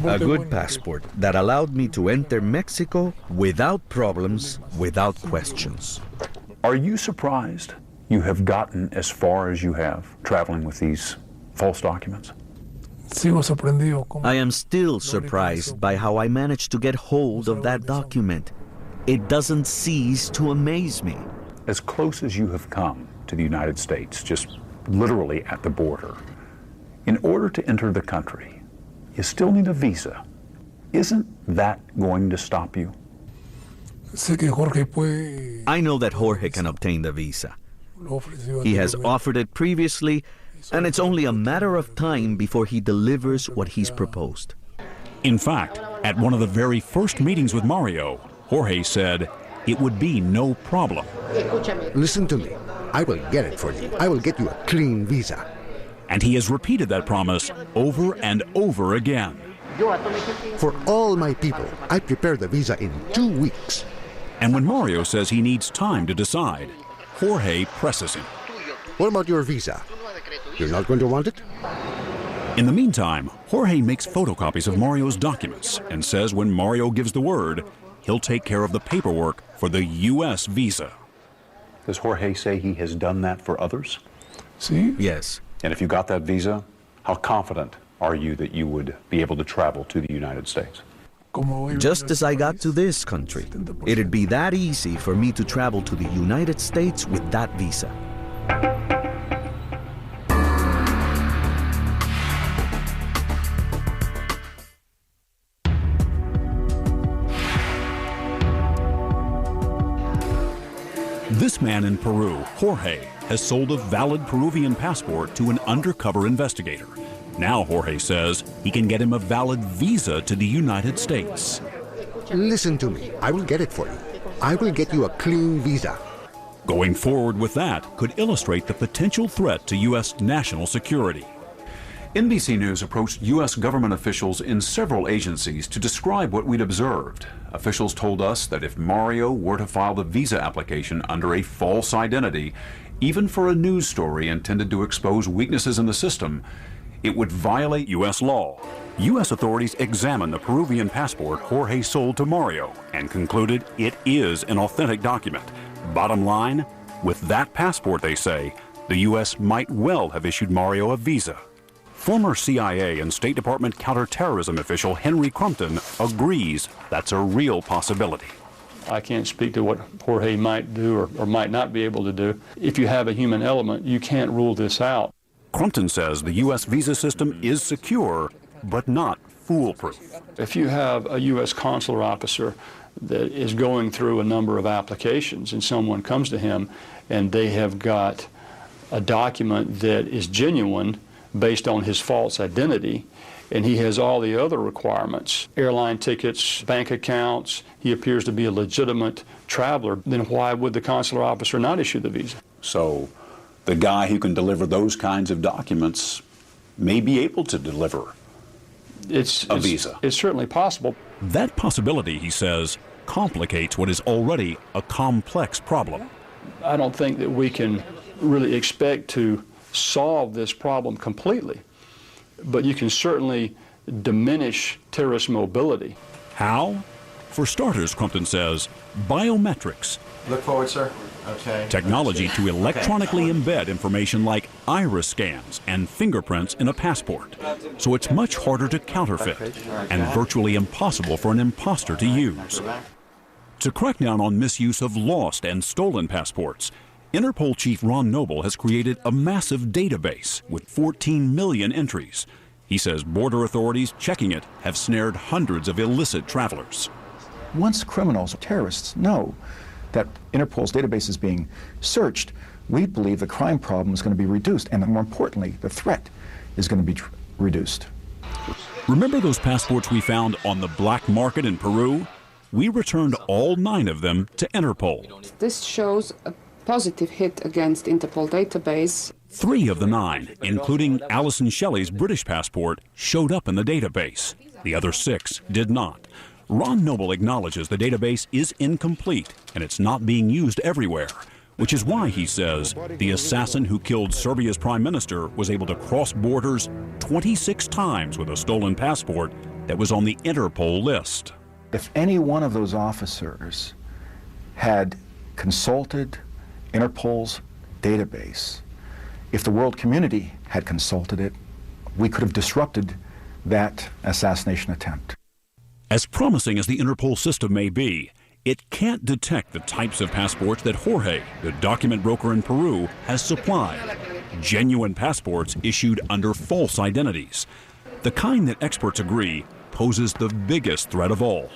A good passport that allowed me to enter Mexico without problems, without questions. Are you surprised you have gotten as far as you have traveling with these false documents? I am still surprised by how I managed to get hold of that document. It doesn't cease to amaze me. As close as you have come to the United States, just literally at the border, in order to enter the country, you still need a visa. Isn't that going to stop you? I know that Jorge can obtain the visa. He has offered it previously, and it's only a matter of time before he delivers what he's proposed. In fact, at one of the very first meetings with Mario, Jorge said it would be no problem. Listen to me. I will get it for you. I will get you a clean visa. And he has repeated that promise over and over again. For all my people, I prepare the visa in 2 weeks. And when Mario says he needs time to decide, Jorge presses him. What about your visa? You're not going to want it? In the meantime, Jorge makes photocopies of Mario's documents and says when Mario gives the word, he'll take care of the paperwork for the U.S. visa. Does Jorge say he has done that for others? Yes. And if you got that visa, how confident are you that you would be able to travel to the United States? Just as I got to this country, it'd be that easy for me to travel to the United States with that visa. This man in Peru, Jorge, has sold a valid Peruvian passport to an undercover investigator. Now Jorge says he can get him a valid visa to the United States. Listen to me. I will get it for you. I will get you a clean visa. Going forward with that could illustrate the potential threat to U.S. national security. NBC News approached U.S. government officials in several agencies to describe what we'd observed. Officials told us that if Mario were to file the visa application under a false identity, even for a news story intended to expose weaknesses in the system, it would violate U.S. law. U.S. authorities examined the Peruvian passport Jorge sold to Mario and concluded it is an authentic document. Bottom line, with that passport, they say, the U.S. might well have issued Mario a visa. Former CIA and State Department counterterrorism official Henry Crumpton agrees that's a real possibility. I can't speak to what Jorge might do or might not be able to do. If you have a human element, you can't rule this out. Crumpton says the U.S. visa system is secure, but not foolproof. If you have a U.S. consular officer that is going through a number of applications and someone comes to him and they have got a document that is genuine based on his false identity, and he has all the other requirements, airline tickets, bank accounts, he appears to be a legitimate traveler, then why would the consular officer not issue the visa? So the guy who can deliver those kinds of documents may be able to deliver a visa. It's certainly possible. That possibility, he says, complicates what is already a complex problem. I don't think that we can really expect to solve this problem completely, but you can certainly diminish terrorist mobility. How? For starters, Crumpton says, biometrics. Look forward, sir. Okay. Technology to electronically embed information like iris scans and fingerprints in a passport, so it's much harder to counterfeit and virtually impossible for an imposter to use. To crack down on misuse of lost and stolen passports, Interpol Chief Ron Noble has created a massive database with 14 million entries. He says border authorities checking it have snared hundreds of illicit travelers. Once criminals or terrorists know that Interpol's database is being searched, we believe the crime problem is going to be reduced, and more importantly, the threat is going to be reduced. Remember those passports we found on the black market in Peru? We returned all 9 of them to Interpol. This shows a positive hit against Interpol database. 3 of the 9, including Alison Shelley's British passport, showed up in the database. The other 6 did not. Ron Noble acknowledges the database is incomplete and it's not being used everywhere. which is why he says the assassin who killed Serbia's prime minister was able to cross borders 26 times with a stolen passport that was on the Interpol list. If any one of those officers had consulted Interpol's database, if the world community had consulted it, we could have disrupted that assassination attempt. As promising as the Interpol system may be, it can't detect the types of passports that Jorge, the document broker in Peru, has supplied. Genuine passports issued under false identities. The kind that experts agree poses the biggest threat of all.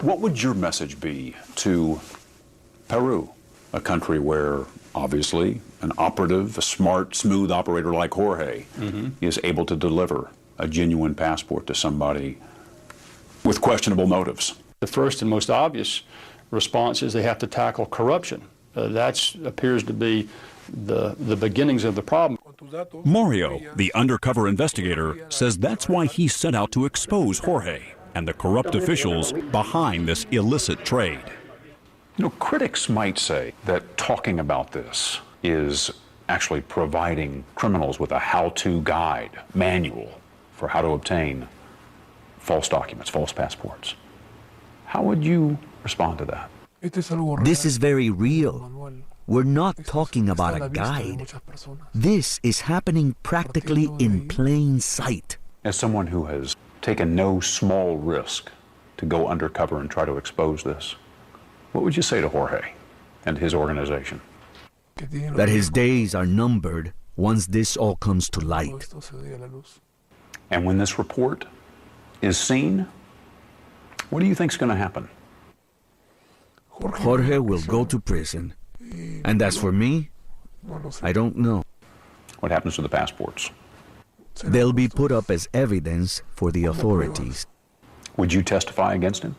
What would your message be to Peru, a country where obviously an operative, a smart, smooth operator like Jorge is able to deliver a genuine passport to somebody with questionable motives? The first and most obvious response is they have to tackle corruption. That appears to be the beginnings of the problem. Mario, the undercover investigator, says that's why he set out to expose Jorge and the corrupt officials behind this illicit trade. You know, critics might say that talking about this is actually providing criminals with a how-to guide, manual for how to obtain false documents, false passports. How would you respond to that? This is very real. We're not talking about a guide. This is happening practically in plain sight. As someone who has taken no small risk to go undercover and try to expose this, what would you say to Jorge and his organization? That his days are numbered once this all comes to light. And when this report is seen, what do you think is going to happen? Jorge will go to prison. And as for me, I don't know. What happens to the passports? They'll be put up as evidence for the authorities. Would you testify against him?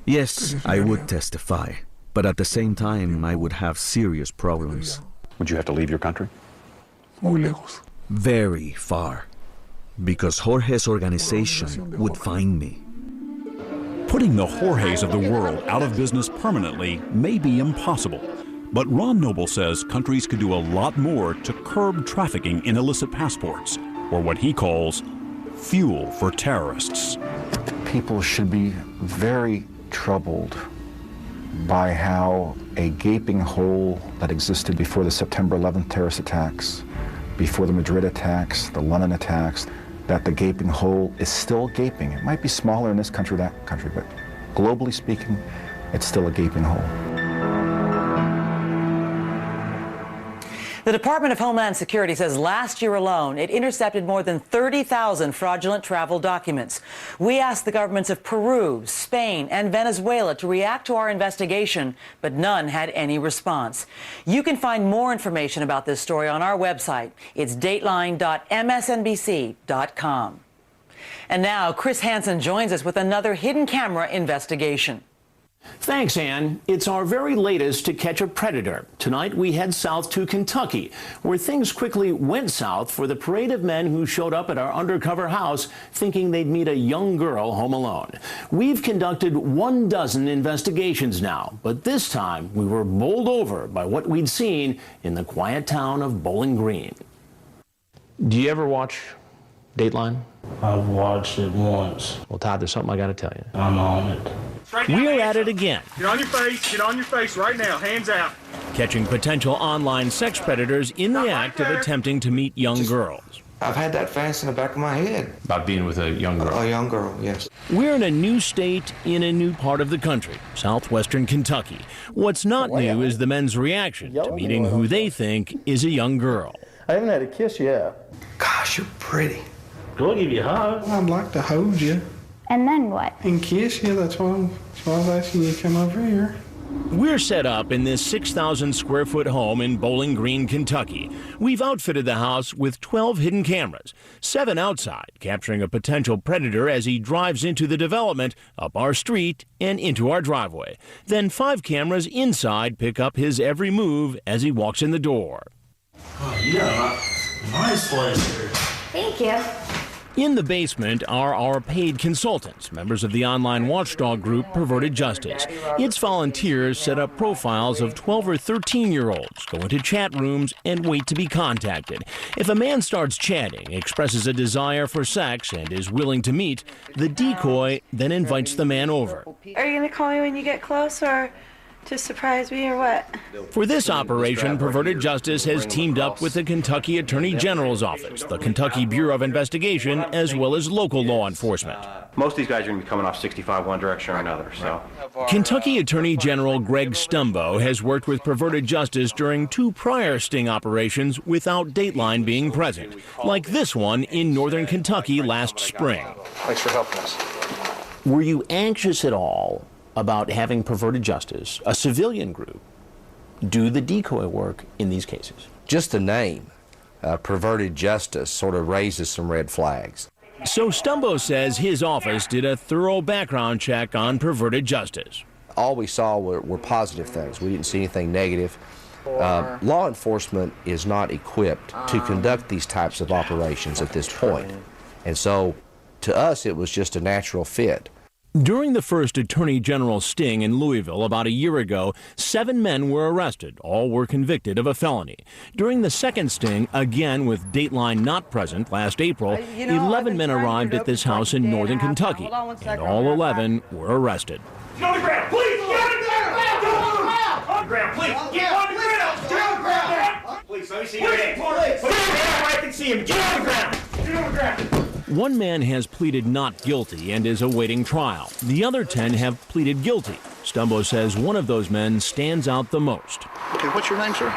Yes, I would testify. But at the same time, I would have serious problems. Would you have to leave your country? Very far. Because Jorge's organization would find me. Putting the Jorges of the world out of business permanently may be impossible. But Ron Noble says countries could do a lot more to curb trafficking in illicit passports, or what he calls fuel for terrorists. People should be very troubled by how a gaping hole that existed before the September 11th terrorist attacks, before the Madrid attacks, the London attacks, that the gaping hole is still gaping. It might be smaller in this country or that country, but globally speaking, it's still a gaping hole. The Department of Homeland Security says last year alone, it intercepted more than 30,000 fraudulent travel documents. We asked the governments of Peru, Spain, and Venezuela to react to our investigation, but none had any response. You can find more information about this story on our website. It's dateline.msnbc.com. And now, Chris Hansen joins us with another hidden camera investigation. Thanks, Ann. It's our very latest To Catch a Predator. Tonight, we head south to Kentucky, where things quickly went south for the parade of men who showed up at our undercover house thinking they'd meet a young girl home alone. We've conducted 12 investigations now, but this time we were bowled over by what we'd seen in the quiet town of Bowling Green. Do you ever watch Dateline? I've watched it once. Well, Todd, there's something I got to tell you. I'm on it. We're at it again. Get on your face. Get on your face right now. Hands out. Catching potential online sex predators in the act of attempting to meet young girls. I've had that fast in the back of my head. About being with a young girl? A young girl, yes. We're in a new state in a new part of the country, southwestern Kentucky. What's not new is the men's reaction to meeting who they think is a young girl. I haven't had a kiss yet. Gosh, you're pretty. Go give you a hug. I'd like to hold you. And then what? And kiss you. That's why I was asking you to come over here. We're set up in this 6,000 square foot home in Bowling Green, Kentucky. We've outfitted the house with 12 hidden cameras, 7 outside, capturing a potential predator as he drives into the development, up our street, and into our driveway. Then 5 cameras inside pick up his every move as he walks in the door. Oh, yeah, nice place here. Thank you. In the basement are our paid consultants, members of the online watchdog group Perverted Justice. Its volunteers set up profiles of 12 or 13-year-olds, go into chat rooms, and wait to be contacted. If a man starts chatting, expresses a desire for sex, and is willing to meet, the decoy then invites the man over. Are you going to call me when you get close, or to surprise me, or what? For this operation, Perverted Justice has teamed up with the Kentucky Attorney General's office, the Kentucky Bureau of Investigation, as well as local law enforcement. Most of these guys are going to be coming off 65 one direction or another, so. Kentucky Attorney General Greg Stumbo has worked with Perverted Justice during 2 prior sting operations without Dateline being present, like this one in northern Kentucky last spring. Thanks for helping us. Were you anxious at all about having Perverted Justice, a civilian group, do the decoy work in these cases? Just the name, Perverted Justice, sort of raises some red flags. So Stumbo says his office did a thorough background check on Perverted Justice. All we saw were positive things. We didn't see anything negative. Law enforcement is not equipped to conduct these types of operations at this point. And so, to us, it was just a natural fit. During the first Attorney General sting in Louisville about a year ago, 7 men were arrested. All were convicted of a felony. During the second sting, again with Dateline not present last April, 11 men arrived at this house in northern Kentucky, and all 11 were arrested. Get on the ground, please! Get on the ground! Get on the ground, please! Get on the ground! Get on the ground! Please, let me see your hands. Put your hands where I can see him. Get on the ground! Get on the ground! One man has pleaded not guilty and is awaiting trial. The other 10 have pleaded guilty. Stumbo says one of those men stands out the most. Okay, what's your name, sir?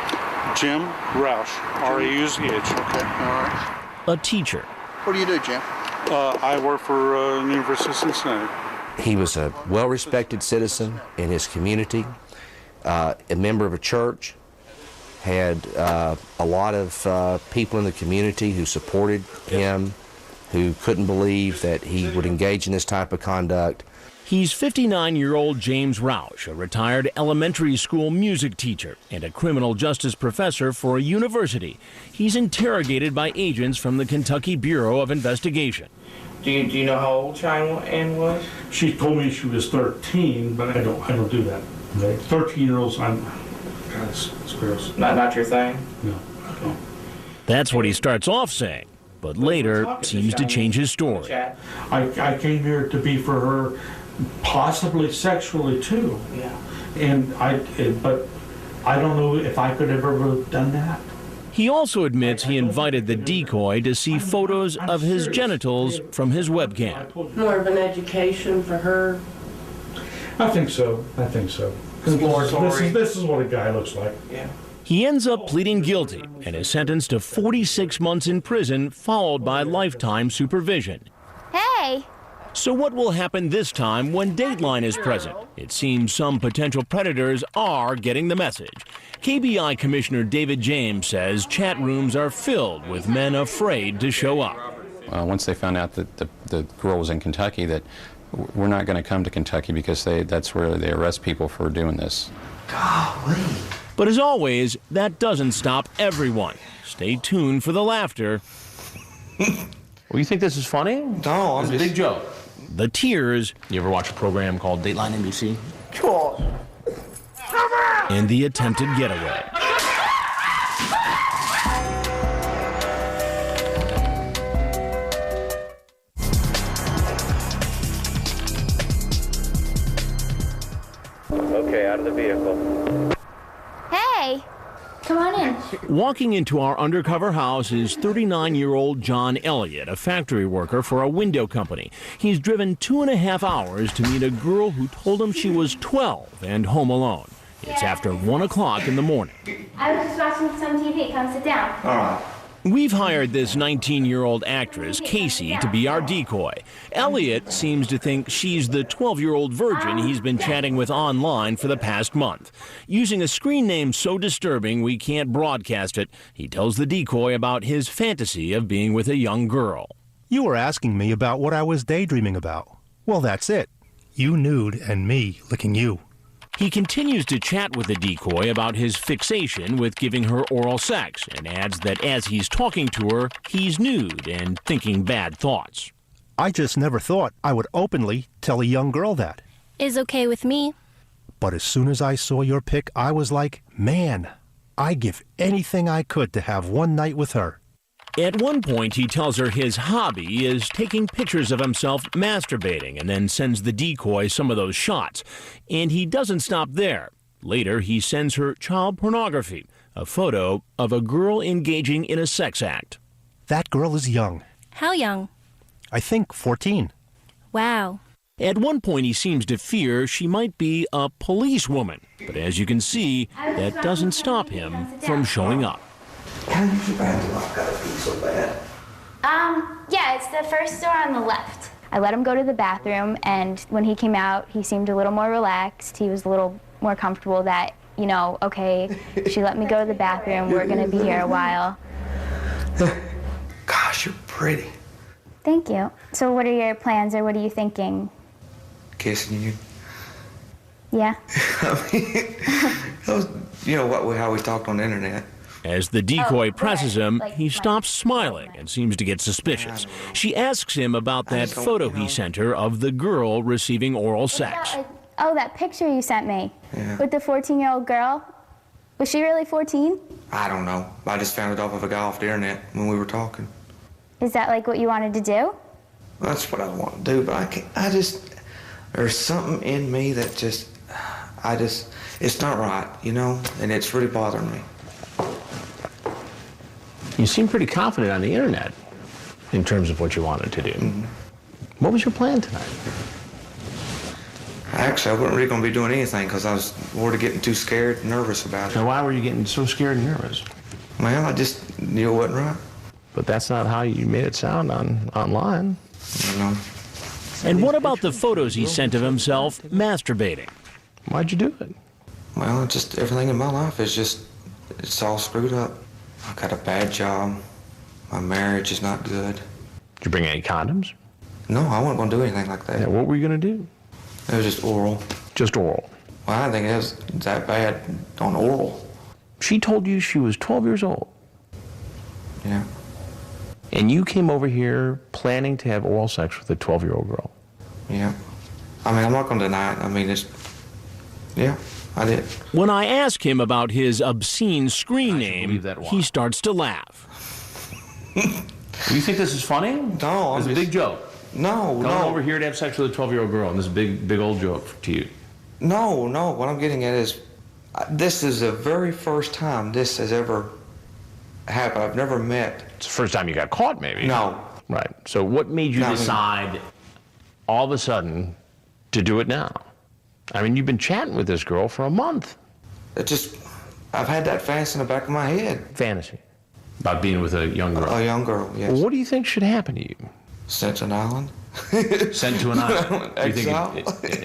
Jim Roush, R-A-U-S-H. Okay, all right. A teacher. What do you do, Jim? I work for University of Cincinnati. He was a well-respected citizen in his community, a member of a church, had a lot of people in the community who supported him, who couldn't believe that he would engage in this type of conduct. He's 59-year-old James Roush, a retired elementary school music teacher and a criminal justice professor for a university. He's interrogated by agents from the Kentucky Bureau of Investigation. Do you know how old Cheyenne was? She told me she was 13, but I don't do that. Okay? 13-year-olds, God, it's gross. Not your thing? No. Okay. That's what he starts off saying, but later seems to change his story. I came here to be for her, possibly sexually too. Yeah. But I don't know if I could have ever done that. He also admits he invited the decoy to see photos of his genitals from his webcam. More of an education for her. I think so. This is what a guy looks like. Yeah. He ends up pleading guilty and is sentenced to 46 months in prison, followed by lifetime supervision. Hey! So what will happen this time when Dateline is present? It seems some potential predators are getting the message. KBI Commissioner David James says chat rooms are filled with men afraid to show up. Once they found out that the girl was in Kentucky, that we're not going to come to Kentucky because that's where they arrest people for doing this. Golly. But as always, that doesn't stop everyone. Stay tuned for the laughter. Well, you think this is funny? No, it's a big joke. The tears. You ever watch a program called Dateline NBC? Cool. And the attempted getaway. Okay, out of the vehicle. Hey! Come on in. Walking into our undercover house is 39-year-old John Elliott, a factory worker for a window company. He's driven 2.5 hours to meet a girl who told him she was 12 and home alone. It's after 1 o'clock in the morning. I was just watching some TV. Come sit down. All right. We've hired this 19-year-old actress, Casey, to be our decoy. Elliot seems to think she's the 12-year-old virgin he's been chatting with online for the past month. Using a screen name so disturbing we can't broadcast it, he tells the decoy about his fantasy of being with a young girl. You were asking me about what I was daydreaming about. Well, that's it. You nude and me licking you. He continues to chat with the decoy about his fixation with giving her oral sex and adds that as he's talking to her, he's nude and thinking bad thoughts. I just never thought I would openly tell a young girl that. Is okay with me. But as soon as I saw your pic, I was like, man, I'd give anything I could to have one night with her. At one point, he tells her his hobby is taking pictures of himself masturbating and then sends the decoy some of those shots. And he doesn't stop there. Later, he sends her child pornography, a photo of a girl engaging in a sex act. That girl is young. How young? I think 14. Wow. At one point, he seems to fear she might be a policewoman. But as you can see, that doesn't stop him from showing up. Can I use your bathroom? I've got to pee so bad. Yeah, it's the first door on the left. I let him go to the bathroom, and when he came out, he seemed a little more relaxed. He was a little more comfortable that, you know, okay, she let me go to the bathroom. We're going to be here a while. Gosh, you're pretty. Thank you. So what are your plans, or what are you thinking? Kissing you. Yeah? I mean, that was, you know, how we talked on the internet. As the decoy presses him, he stops smiling and seems to get suspicious. She asks him about that photo he sent her of the girl receiving oral sex. Oh, that picture you sent me. Yeah. With the 14-year-old girl. Was she really 14? I don't know. I just found it off of a guy off the internet when we were talking. Is that like what you wanted to do? That's what I want to do, but there's something in me that it's not right, you know, and it's really bothering me. You seem pretty confident on the internet in terms of what you wanted to do. What was your plan tonight? Actually, I wasn't really going to be doing anything because I was worried of getting too scared and nervous about it. Now, why were you getting so scared and nervous? Well, I just knew it wasn't right. But that's not how you made it sound online. I know. And what about the photos he sent of himself masturbating? Why'd you do it? Well, just everything in my life is it's all screwed up. I got a bad job. My marriage is not good. Did you bring any condoms? No, I wasn't going to do anything like that. Yeah, what were you going to do? It was just oral. Just oral? Well, I didn't think it was that bad on oral. She told you she was 12 years old. Yeah. And you came over here planning to have oral sex with a 12-year-old girl. Yeah. I mean, I'm not going to deny it. I mean, yeah, I did. When I ask him about his obscene screen name, he starts to laugh. You think this is funny? No. It's a big joke. No. Coming over here to have sex with a 12-year-old girl, and this is a big old joke to you. No. What I'm getting at is, this is the very first time this has ever happened. I've never met. It's the first time you got caught, maybe. No. Right. So what made you decide all of a sudden to do it now? I mean, you've been chatting with this girl for a month. I've had that fantasy in the back of my head. Fantasy? About being with a young girl? A young girl, yes. Well, what do you think should happen to you? Sent to an island. Sent to an island? Exile.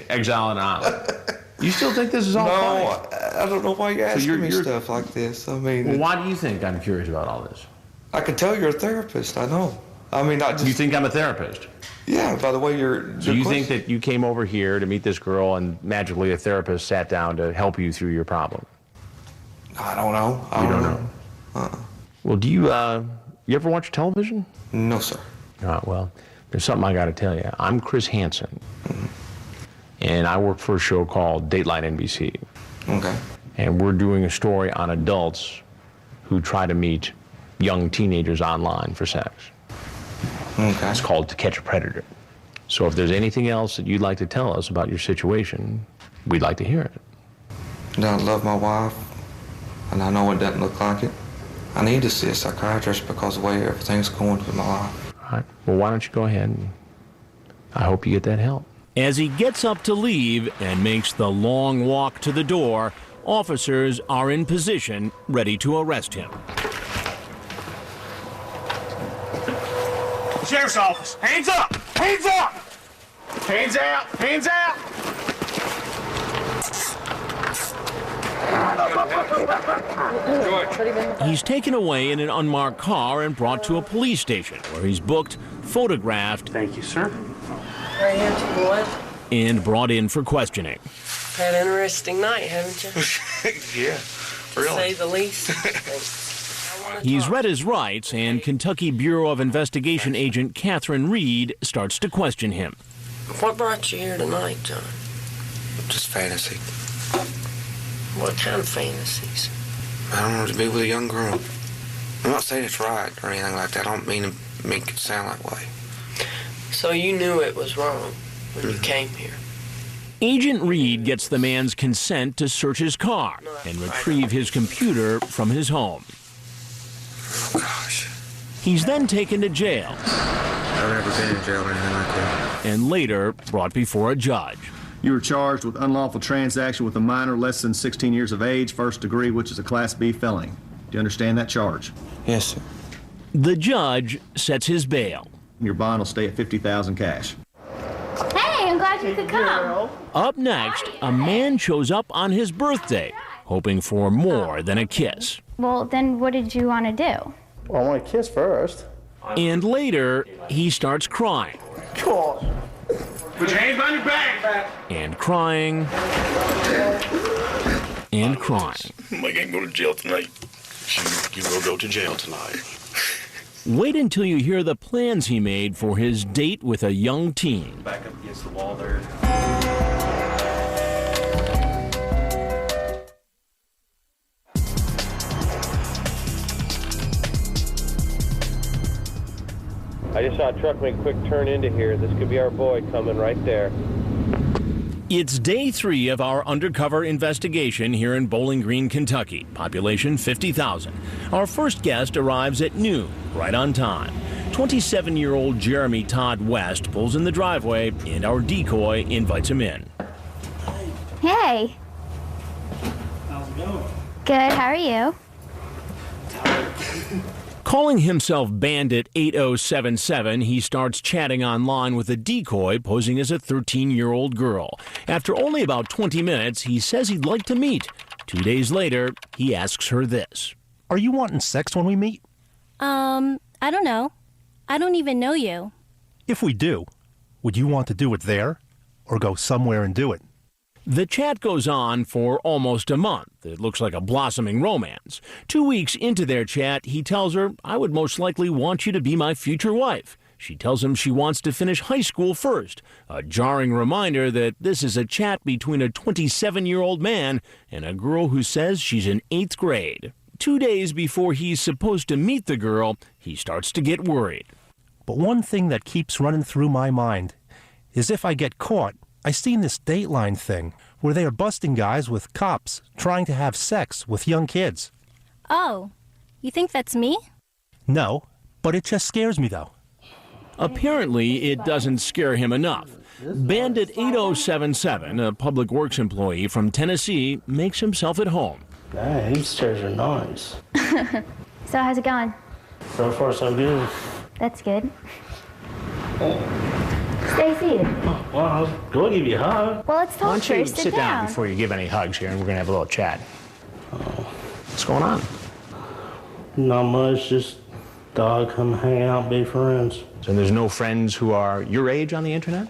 Exile on an island. You still think this is all funny? No, I don't know why you're asking me stuff like this. I mean... Well, why do you think I'm curious about all this? I can tell you're a therapist, I know. I mean, not just... You think I'm a therapist? Yeah, by the way you're... So you think that you came over here to meet this girl and magically a therapist sat down to help you through your problem? I don't know. You don't know? Well, do you ever watch television? No, sir. Well, there's something I got to tell you. I'm Chris Hansen, and I work for a show called Dateline NBC. Okay. And we're doing a story on adults who try to meet young teenagers online for sex. Okay. It's called To Catch a Predator. So if there's anything else that you'd like to tell us about your situation, we'd like to hear it. I love my wife, and I know it doesn't look like it. I need to see a psychiatrist because of the way everything's going with my life. All right. Well, why don't you go ahead and I hope you get that help. As he gets up to leave and makes the long walk to the door, officers are in position, ready to arrest him. Sheriff's office, hands up! Hands up! Hands out! Hands out! He's taken away in an unmarked car and brought to a police station where he's booked, photographed. Thank you, sir. Right here, 2 boys. And brought in for questioning. Had an interesting night, haven't you? Yeah, To say the least. He's read his rights, and Kentucky Bureau of Investigation agent Catherine Reed starts to question him. What brought you here tonight, John? Just fantasy. What kind of fantasies? I don't know, to be with a young girl. I'm not saying it's right or anything like that. I don't mean to make it sound that way. So you knew it was wrong when you came here? Agent Reed gets the man's consent to search his car and retrieve his computer from his home. Oh, gosh. He's then taken to jail. I've never been in jail or anything like that. And later brought before a judge. You were charged with unlawful transaction with a minor less than 16 years of age, first degree, which is a Class B felony. Do you understand that charge? Yes, sir. The judge sets his bail. Your bond will stay at $50,000 cash. Hey, I'm glad you could come. Up next, a man shows up on his birthday, hoping for more than a kiss. Well, then what did you want to do? Well, I want to kiss first. And later, he starts crying. Cool. Put your hands behind your back. And crying. And crying. I can't go to jail tonight. You will go to jail tonight. Wait until you hear the plans he made for his date with a young teen. Back up against the wall there. I just saw a truck make a quick turn into here. This could be our boy coming right there. It's day 3 of our undercover investigation here in Bowling Green, Kentucky. Population 50,000. Our first guest arrives at noon, right on time. 27-year-old Jeremy Todd West pulls in the driveway, and our decoy invites him in. Hey. How's it going? Good, how are you? Calling himself Bandit 8077, he starts chatting online with a decoy posing as a 13-year-old girl. After only about 20 minutes, he says he'd like to meet. 2 days later, he asks her this. Are you wanting sex when we meet? I don't know. I don't even know you. If we do, would you want to do it there or go somewhere and do it? The chat goes on for almost a month. It looks like a blossoming romance. 2 weeks into their chat, he tells her, I would most likely want you to be my future wife. She tells him she wants to finish high school first. A jarring reminder that this is a chat between a 27-year-old man and a girl who says she's in 8th grade. 2 days before he's supposed to meet the girl, he starts to get worried. But one thing that keeps running through my mind is if I get caught, I seen this Dateline thing where they are busting guys with cops trying to have sex with young kids. Oh, you think that's me? No, but it just scares me though. Apparently, it doesn't scare him enough. Bandit 8077, a public works employee from Tennessee, makes himself at home. Hey, these chairs are nice. So how's it going? So far, so good. That's good. Stay seated. Well, I was going to give you a hug. Well, let's Why talk don't you first. sit down before you give any hugs here, and we're going to have a little chat. What's going on? Not much, just dog come hang out, be friends. So there's no friends who are your age on the internet?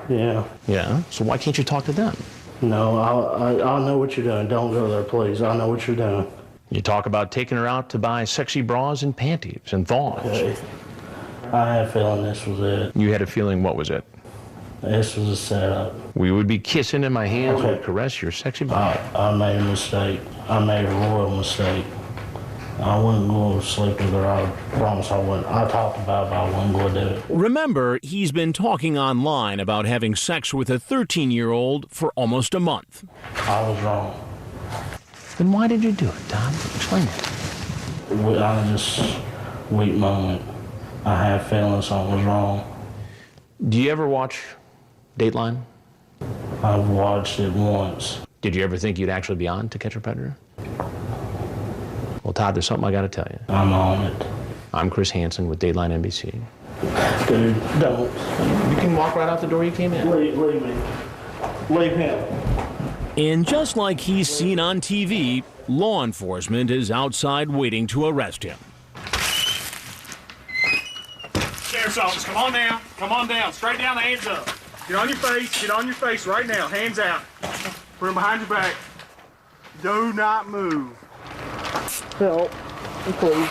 Yeah. Yeah? So why can't you talk to them? No, I'll know what you're doing. Don't go there, please. I know what you're doing. You talk about taking her out to buy sexy bras and panties and thongs. Okay. I had a feeling this was it. You had a feeling what was it? This was a setup. We would be kissing and my hands Okay. would caress your sexy body. I made a mistake. I made a royal mistake. I wouldn't go to sleep with her. I promise I wouldn't. I talked about it, but I wasn't going to do it. Remember, he's been talking online about having sex with a 13-year-old for almost a month. I was wrong. Then why did you do it, Don? Explain it. I just, weak moment. I had a feeling something was wrong. Do you ever watch Dateline? I've watched it once. Did you ever think you'd actually be on To Catch a Predator? Well, Todd, there's something I got to tell you. I'm on it. I'm Chris Hansen with Dateline NBC. Dude, don't. You can walk right out the door you came in. Leave me. Leave him. And just like he's seen on TV, law enforcement is outside waiting to arrest him. Sheriff's office, come on down. Come on down. Straight down, the hands up. Get on your face. Get on your face right now. Hands out. Put them behind your back. Do not move. Help, please.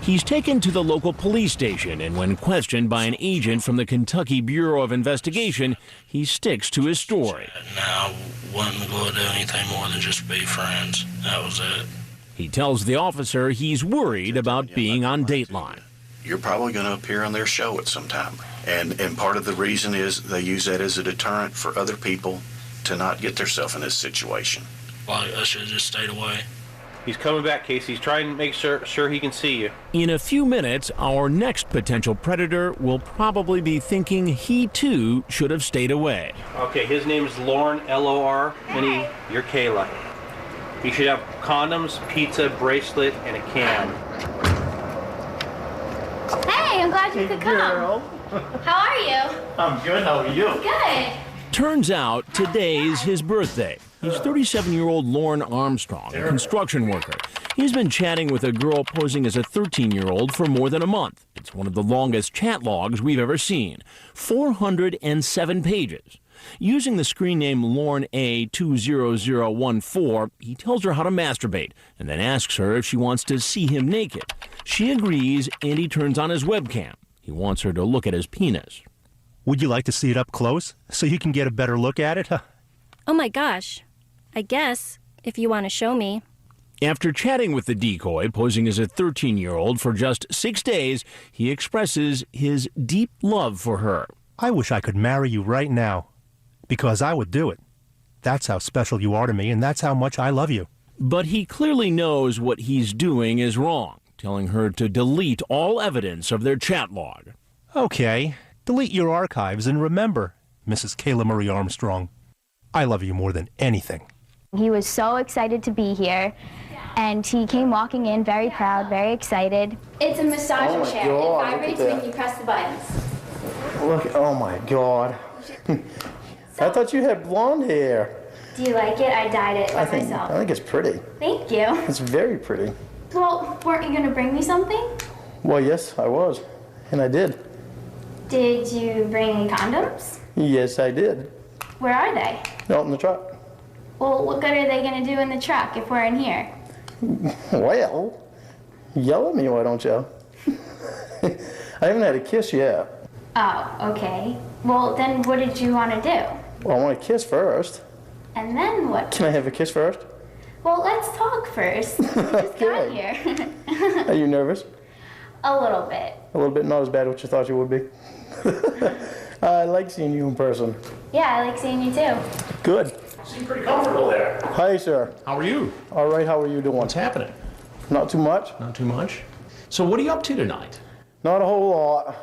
He's taken to the local police station, and when questioned by an agent from the Kentucky Bureau of Investigation, he sticks to his story. I wasn't going to do anything more than just be friends. That was it. He tells the officer he's worried about being on Dateline. You're probably going to appear on their show at some time. And part of the reason is they use that as a deterrent for other people to not get themselves in this situation. Well, I should have just stayed away. He's coming back, Casey. He's trying to make sure he can see you. In a few minutes, our next potential predator will probably be thinking he too should have stayed away. Okay, his name is Lauren, L-O-R, and you're Kayla. You should have condoms, pizza, bracelet, and a can. Hey, I'm glad you could come. Girl. How are you? I'm good. How are you? Good. Turns out today's his birthday. He's 37-year-old Lauren Armstrong, a construction worker. He's been chatting with a girl posing as a 13-year-old for more than a month. It's one of the longest chat logs we've ever seen, 407 pages. Using the screen name Lauren A20014, he tells her how to masturbate and then asks her if she wants to see him naked. She agrees, and he turns on his webcam. He wants her to look at his penis. Would you like to see it up close so you can get a better look at it? Oh my gosh. I guess, if you want to show me. After chatting with the decoy, posing as a 13-year-old for just 6 days, he expresses his deep love for her. I wish I could marry you right now, because I would do it. That's how special you are to me, and that's how much I love you. But he clearly knows what he's doing is wrong, telling her to delete all evidence of their chat log. Okay, delete your archives and remember, Mrs. Kayla Marie Armstrong, I love you more than anything. He was so excited to be here, and he came walking in very proud, very excited. It's a massager chair. God, It vibrates when you press the buttons. Look, oh my God. I thought you had blonde hair. Do you like it? I dyed it by I myself. think it's pretty. Thank you. It's very pretty. Well, weren't you going to bring me something? Well, yes, I was. And I did. Did you bring any condoms? Yes, I did. Where are they? Out in the truck. Well, what good are they going to do in the truck if we're in here? Well, yell at me, why don't you? I haven't had a kiss yet. Oh, okay. Well, then what did you want to do? Well, I want a kiss first. And then what? Can I have a kiss first? Well, let's talk first. We just got here. Are you nervous? A little bit. A little bit, not as bad as you thought you would be. I like seeing you in person. Yeah, I like seeing you too. Good. Seem pretty comfortable there. Hi, sir. How are you? All right, how are you doing? What's happening? Not too much. Not too much. So what are you up to tonight? Not a whole lot.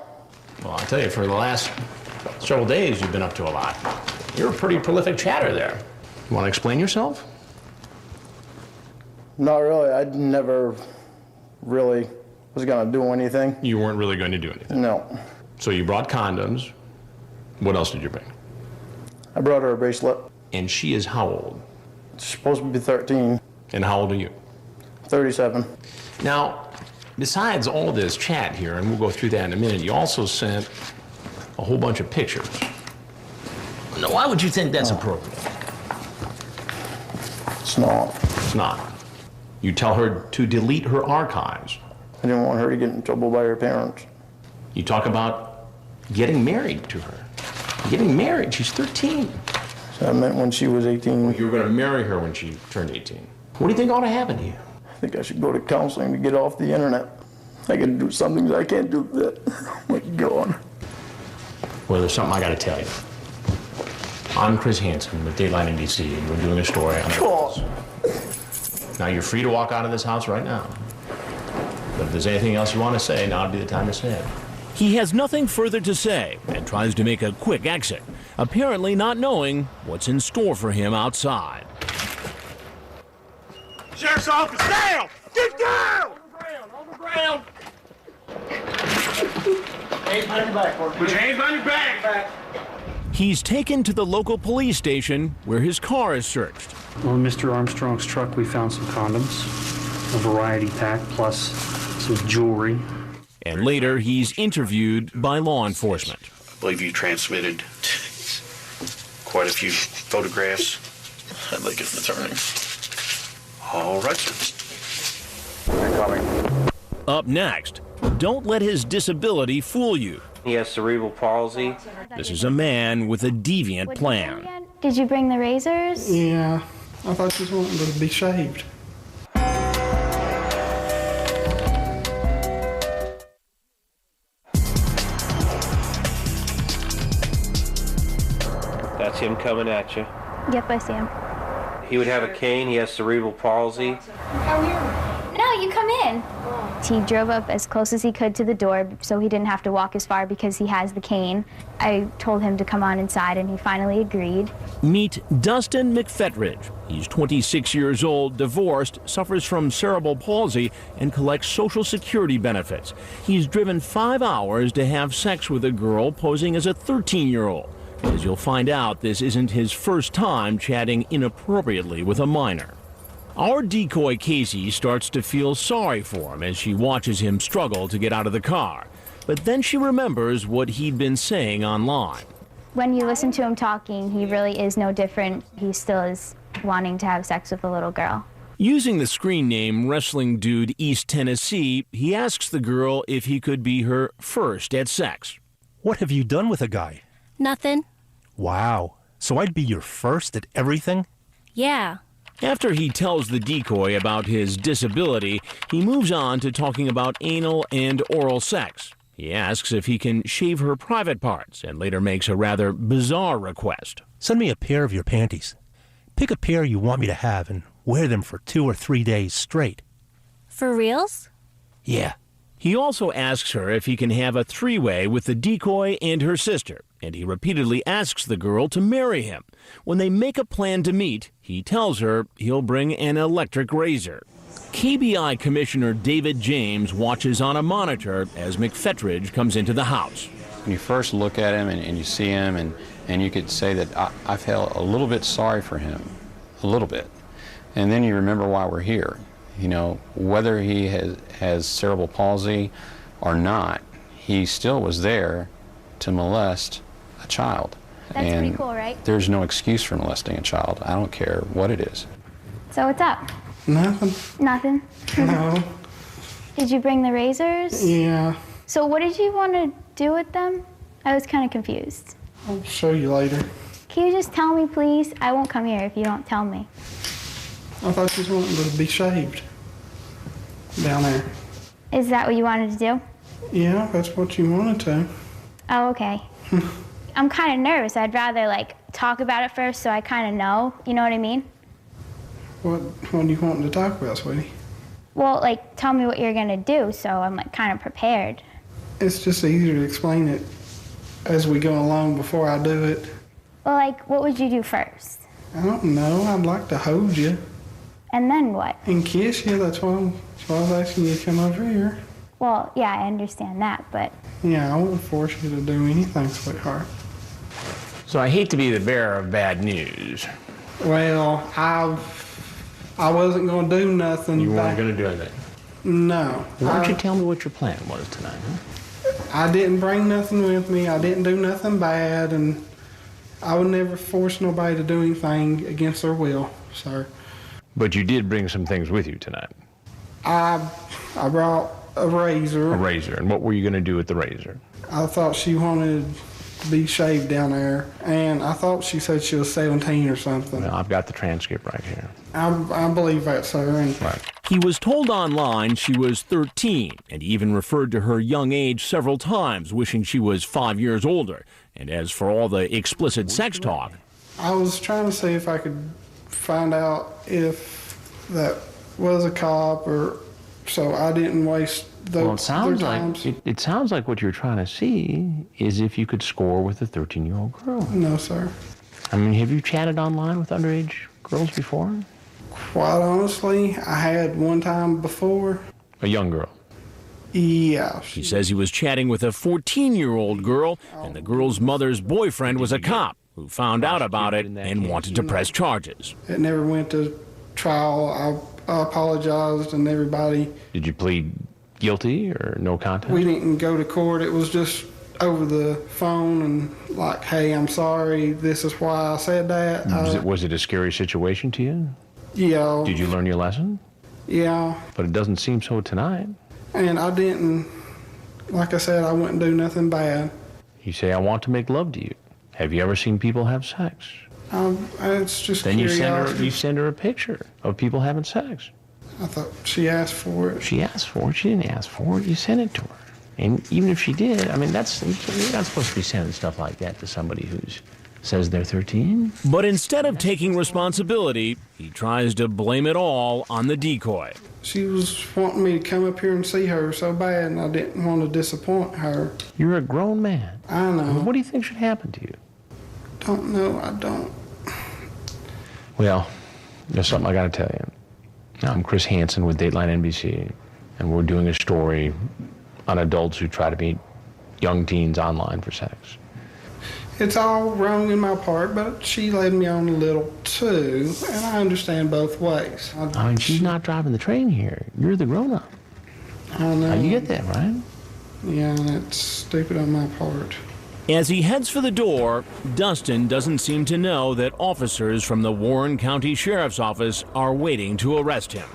Well, I tell you, for the last several days, you've been up to a lot. You're a pretty prolific chatter there. You want to explain yourself? Not really. I never really was going to do anything. You weren't really going to do anything? No. So you brought condoms. What else did you bring? I brought her a bracelet. And she is how old? She's supposed to be 13. And how old are you? 37. Now, besides all this chat here, and we'll go through that in a minute, you also sent a whole bunch of pictures. Now, why would you think that's appropriate? It's not. It's not. You tell her to delete her archives. I didn't want her to get in trouble by her parents. You talk about getting married to her. Getting married? She's 13. So I meant when she was 18. You were going to marry her when she turned 18. What do you think ought to happen to you? I think I should go to counseling to get off the internet. I can do some things I can't do that. Oh my God. Well, there's something I got to tell you. I'm Chris Hansen with Dateline NBC, and we're doing a story on this. Now, you're free to walk out of this house right now. But if there's anything else you want to say, now would be the time to say it. He has nothing further to say and tries to make a quick exit, apparently not knowing what's in store for him outside. Sheriff's office, down! Get down! On the ground! Hands behind your back, Put your hands behind your back! He's taken to the local police station where his car is searched. On Mr. Armstrong's truck, we found some condoms, a variety pack, plus some jewelry. And later, he's interviewed by law enforcement. I believe you transmitted quite a few photographs I'd like an attorney. All right, sir. Up next, don't let his disability fool you. He has cerebral palsy. This is a man with a deviant plan. Did you bring the razors? Yeah, I thought you was wanting to be shaved. That's him coming at you. Yep, I see him. He would have a cane. He has cerebral palsy. No, you come in. He drove up as close as he could to the door so he didn't have to walk as far because he has the cane. I told him to come on inside and he finally agreed. Meet Dustin McFetridge. He's 26 years old, divorced, suffers from cerebral palsy, and collects Social Security benefits. He's driven 5 hours to have sex with a girl posing as a 13-year-old. As you'll find out, this isn't his first time chatting inappropriately with a minor. Our decoy Casey starts to feel sorry for him as she watches him struggle to get out of the car. But then she remembers what he'd been saying online. When you listen to him talking, he really is no different. He still is wanting to have sex with a little girl. Using the screen name Wrestling Dude East Tennessee, he asks the girl if he could be her first at sex. What have you done with a guy? Nothing. Wow. So I'd be your first at everything? Yeah. After he tells the decoy about his disability, he moves on to talking about anal and oral sex. He asks if he can shave her private parts and later makes a rather bizarre request. Send me a pair of your panties. Pick a pair you want me to have and wear them for 2 or 3 days straight. For reals? Yeah. He also asks her if he can have a three-way with the decoy and her sister, and he repeatedly asks the girl to marry him. When they make a plan to meet, he tells her he'll bring an electric razor. KBI Commissioner David James watches on a monitor as McFetridge comes into the house. When you first look at him and you see him, and you could say that I felt a little bit sorry for him, a little bit. And then you remember why we're here. You know, whether he has cerebral palsy or not, he still was there to molest a child. That's and pretty cool, right? There's no excuse for molesting a child. I don't care what it is. So what's up? Nothing. Nothing? No. Did you bring the razors? Yeah. So what did you want to do with them? I was kind of confused. I'll show you later. Can you just tell me, please? I won't come here if you don't tell me. I thought you was wanting to be shaved down there. Is that what you wanted to do? Yeah, that's what you wanted to. Oh, okay. I'm kind of nervous. I'd rather, like, talk about it first so I kind of know. You know what I mean? What do you want to talk about, sweetie? Well, like, tell me what you're going to do so I'm, like, kind of prepared. It's just easier to explain it as we go along before I do it. Well, like, what would you do first? I don't know. I'd like to hold you. And then what? And kiss you. That's why I was asking you to come over here. Well, yeah, I understand that, but... Yeah, I won't force you to do anything, sweetheart. So I hate to be the bearer of bad news. Well, I wasn't going to do nothing. You weren't going to do anything? No. Why don't you tell me what your plan was tonight, huh? I didn't bring nothing with me. I didn't do nothing bad, and I would never force nobody to do anything against their will, sir. But you did bring some things with you tonight. I brought a razor. A razor. And what were you going to do with the razor? I thought she wanted to be shaved down there, and I thought she said she was 17 or something. Well, I've got the transcript right here. I believe that, sir. And right. He was told online she was 13, and he even referred to her young age several times, wishing she was 5 years older. And as for all the explicit sex talk... I was trying to see if I could find out if that was a cop, or so I didn't waste those. Well, it sounds like what you're trying to see is if you could score with a 13-year-old girl. No, sir. I mean, have you chatted online with underage girls before? Quite honestly, I had one time before. A young girl? Yeah. He says he was chatting with a 14-year-old girl, and the girl's mother's boyfriend was a cop who found out about it and wanted to press charges. It never went to trial. I apologized, and everybody... Did you plead guilty or no contest? We didn't go to court. It was just over the phone and like, hey, I'm sorry, this is why I said that. Was it a scary situation to you? Yeah. Did you learn your lesson? Yeah. But it doesn't seem so tonight. And I didn't, like I said, I wouldn't do nothing bad. You say, I want to make love to you. Have you ever seen people have sex? It's just Then curiosity. you send her a picture of people having sex. I thought she asked for it. She asked for it. She didn't ask for it. You sent it to her. And even if she did, I mean, you're not supposed to be sending stuff like that to somebody who says they're 13. But instead of taking responsibility, he tries to blame it all on the decoy. She was wanting me to come up here and see her so bad, and I didn't want to disappoint her. You're a grown man. I know. What do you think should happen to you? Don't know. I don't. Well, there's something I got to tell you. I'm Chris Hansen with Dateline NBC, and we're doing a story on adults who try to meet young teens online for sex. It's all wrong in my part, but she led me on a little too, and I understand both ways. I mean, she's not driving the train here. You're the grown-up. I know. Now, you get that, right? Yeah, and it's stupid on my part. As he heads for the door, Dustin doesn't seem to know that officers from the Warren County Sheriff's Office are waiting to arrest him.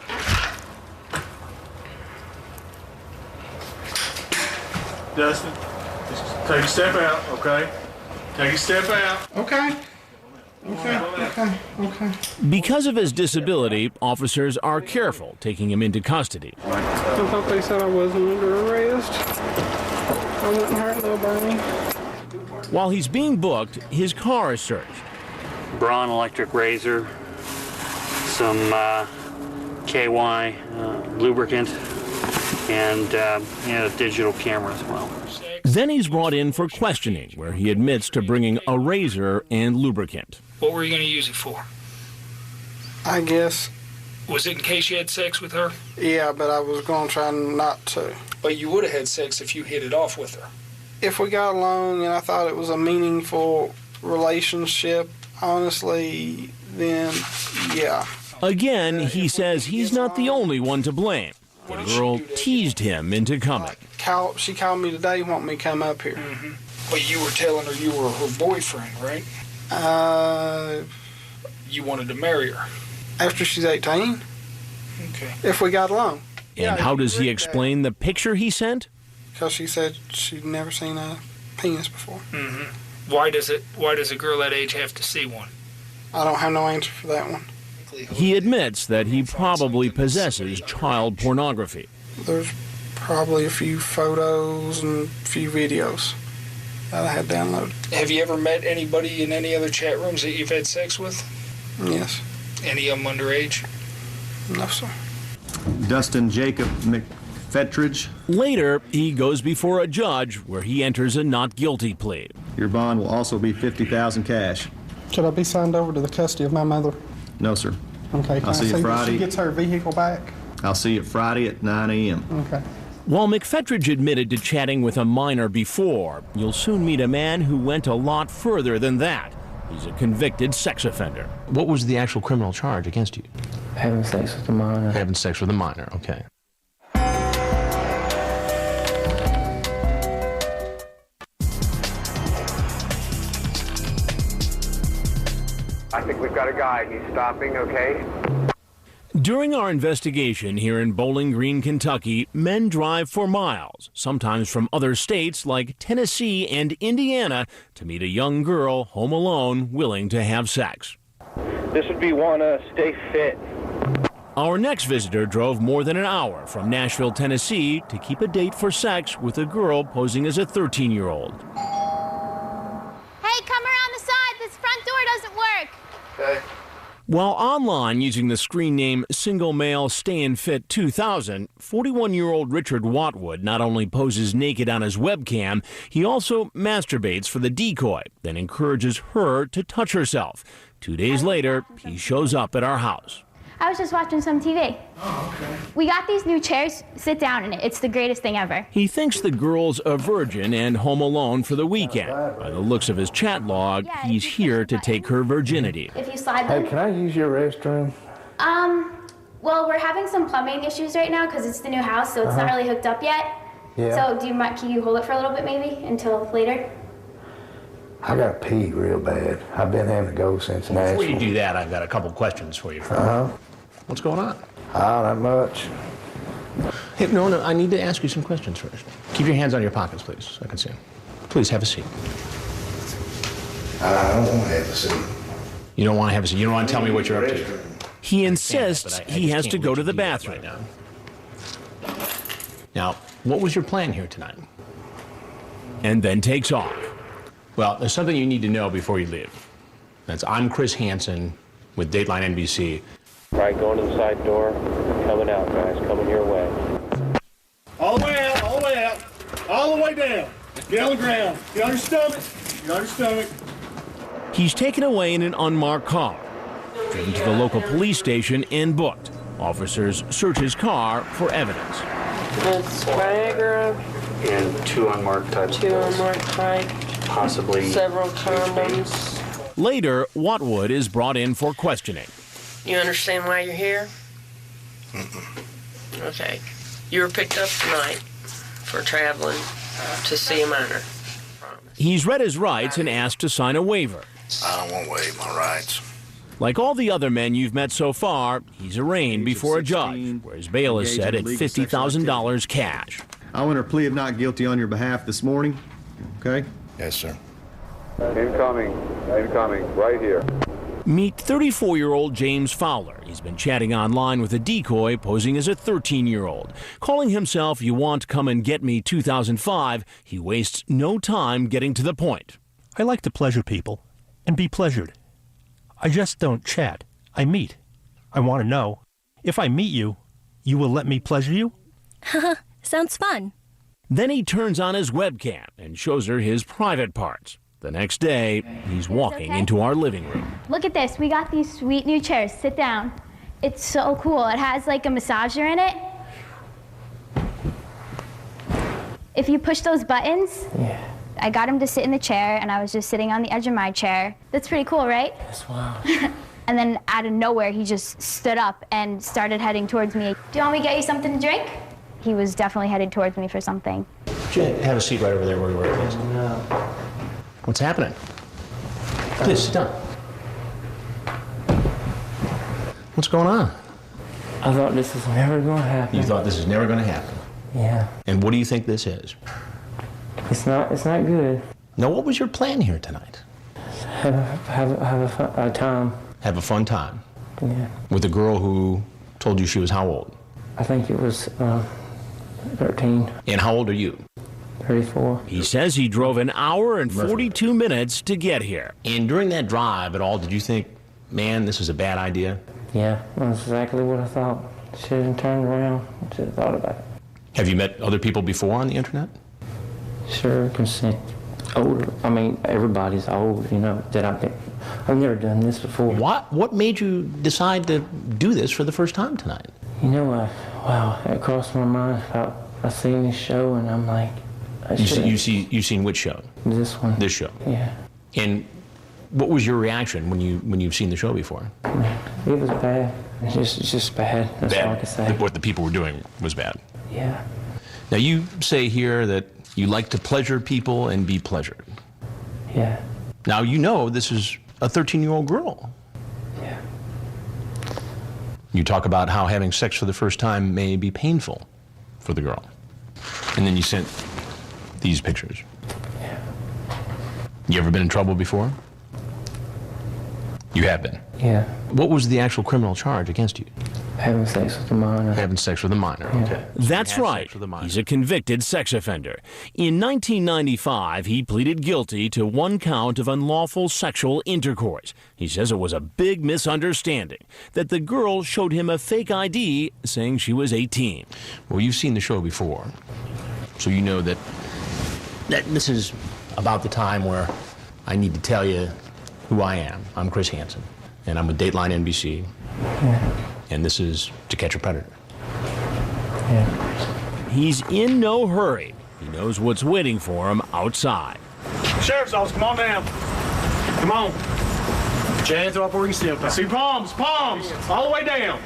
Dustin, just take a step out, okay? Take a step out. Okay. Okay. Because of his disability, officers are careful taking him into custody. I thought they said I wasn't under arrest. I wouldn't hurt nobody. While he's being booked, his car is searched. Braun electric razor, some KY lubricant, and a digital camera as well. Then he's brought in for questioning, where he admits to bringing a razor and lubricant. What were you going to use it for? I guess. Was it in case you had sex with her? Yeah, but I was going to try not to. But you would have had sex if you hit it off with her. If we got along and I thought it was a meaningful relationship, honestly, then yeah. Again, he says he's not the only one to blame. The girl teased him into coming. She called me today, wanting me to come up here. Mm-hmm. But you were telling her you were her boyfriend, right? You wanted to marry her. After she's 18. Okay. If we got along. And how does he explain the picture he sent? Because she said she'd never seen a penis before. Mm-hmm. Why does a girl that age have to see one? I don't have no answer for that one. He admits that he probably possesses child pornography. There's probably a few photos and a few videos that I had downloaded. Have you ever met anybody in any other chat rooms that you've had sex with? Yes. Any of them underage? No, sir. Dustin Jacob McFetridge. Later, he goes before a judge where he enters a not guilty plea. Your bond will also be $50,000 cash. Should I be signed over to the custody of my mother? No, sir. Okay. I'll see you Friday. She gets her vehicle back? I'll see you Friday at 9 a.m. Okay. While McFetridge admitted to chatting with a minor before, you'll soon meet a man who went a lot further than that. He's a convicted sex offender. What was the actual criminal charge against you? Having sex with a minor. Having sex with a minor, okay. I think we've got a guy. He's stopping, okay? During our investigation here in Bowling Green, Kentucky, men drive for miles, sometimes from other states like Tennessee and Indiana, to meet a young girl home alone willing to have sex. This would be one, stay fit. Our next visitor drove more than an hour from Nashville, Tennessee, to keep a date for sex with a girl posing as a 13-year-old. Hey, come around the side. This front door doesn't work. Okay. While online using the screen name Single Male Stayin' Fit 2000, 41-year-old Richard Watwood not only poses naked on his webcam, he also masturbates for the decoy, then encourages her to touch herself. 2 days later, he shows up at our house. I was just watching some TV. Oh, okay. We got these new chairs. Sit down in it. It's the greatest thing ever. He thinks the girl's a virgin and home alone for the weekend. By the looks of his chat log, he's here to take her virginity. If you slide them. Hey, can I use your restroom? Well, we're having some plumbing issues right now because it's the new house, so it's not really hooked up yet. Yeah. So can you hold it for a little bit maybe until later? I got to pee real bad. I've been having to go since Before Nashville. you do that, I've got a couple questions for you. What's going on? Not much. Hey, no, I need to ask you some questions first. Keep your hands on your pockets, please, so I can see them. Please, have a seat. I don't want to have a seat. You don't want to have a seat? You don't want to tell me what you're up to? He insists he has to go to the bathroom. Now, what was your plan here tonight? And then takes off. Well, there's something you need to know before you leave. I'm Chris Hansen with Dateline NBC. Right, going to the side door, coming out, guys, coming your way. All the way out, all the way out, all the way down. Get on the ground. Get on your stomach. Get on your stomach. He's taken away in an unmarked car, driven to the local police station and booked. Officers search his car for evidence. It's Viagra. And two unmarked types. Two unmarked type. Possibly. Several condoms. Later, Watwood is brought in for questioning. You understand why you're here? Okay. You were picked up tonight for traveling to see a minor. He's read his rights and asked to sign a waiver. I don't want to waive my rights. Like all the other men you've met so far, he's arraigned before a judge, where his bail is set at $50,000 cash. I want a plea of not guilty on your behalf this morning. Okay? Yes, sir. Incoming, right here. Meet 34-year-old James Fowler. He's been chatting online with a decoy posing as a 13-year-old. Calling himself You Want Come and Get Me 2005, he wastes no time getting to the point. I like to pleasure people and be pleasured. I just don't chat. I meet. I want to know, if I meet you, you will let me pleasure you? Sounds fun. Then he turns on his webcam and shows her his private parts. The next day, he's walking into our living room. Look at this. We got these sweet new chairs. Sit down. It's so cool. It has like a massager in it. If you push those buttons, I got him to sit in the chair, and I was just sitting on the edge of my chair. That's pretty cool, right? That's wild. And then out of nowhere, he just stood up and started heading towards me. Do you want me to get you something to drink? He was definitely headed towards me for something. Have a seat right over there where you were, please. No. What's happening? Please, sit down. What's going on? I thought this was never going to happen. You thought this is never going to happen? Yeah. And what do you think this is? It's not good. Now, what was your plan here tonight? Have a time. Have a fun time? Yeah. With a girl who told you she was how old? I think it was 13. And how old are you? 34. He says he drove an hour and 42 minutes to get here. And during that drive at all, did you think, man, this is a bad idea? Yeah, that's exactly what I thought. Should have turned around. Should have thought about it. Have you met other people before on the internet? Sure, consent. Older. I mean, everybody's old, you know, that I've never done this before. What made you decide to do this for the first time tonight? You know, wow, it crossed my mind. I seen this show and I'm like, You seen which show? This one. This show. Yeah. And what was your reaction when you've seen the show before? It was bad. It's just bad. That's all I can say. What the people were doing was bad. Yeah. Now you say here that you like to pleasure people and be pleasured. Yeah. Now you know this is a 13-year-old girl. Yeah. You talk about how having sex for the first time may be painful for the girl. And then you sent these pictures. Yeah. You ever been in trouble before? You have been? Yeah. What was the actual criminal charge against you? Having sex with a minor. Having sex with a minor, okay. That's right. He's a convicted sex offender. In 1995, he pleaded guilty to 1 count of unlawful sexual intercourse. He says it was a big misunderstanding, that the girl showed him a fake ID saying she was 18. Well, you've seen the show before, so you know that this is about the time where I need to tell you who I am. I'm Chris Hansen, and I'm with Dateline NBC. Yeah. And this is To Catch a Predator. Yeah. He's in no hurry. He knows what's waiting for him outside. Sheriff's office, come on down. Come on. Put your hands up where you sit. I see palms, all the way down.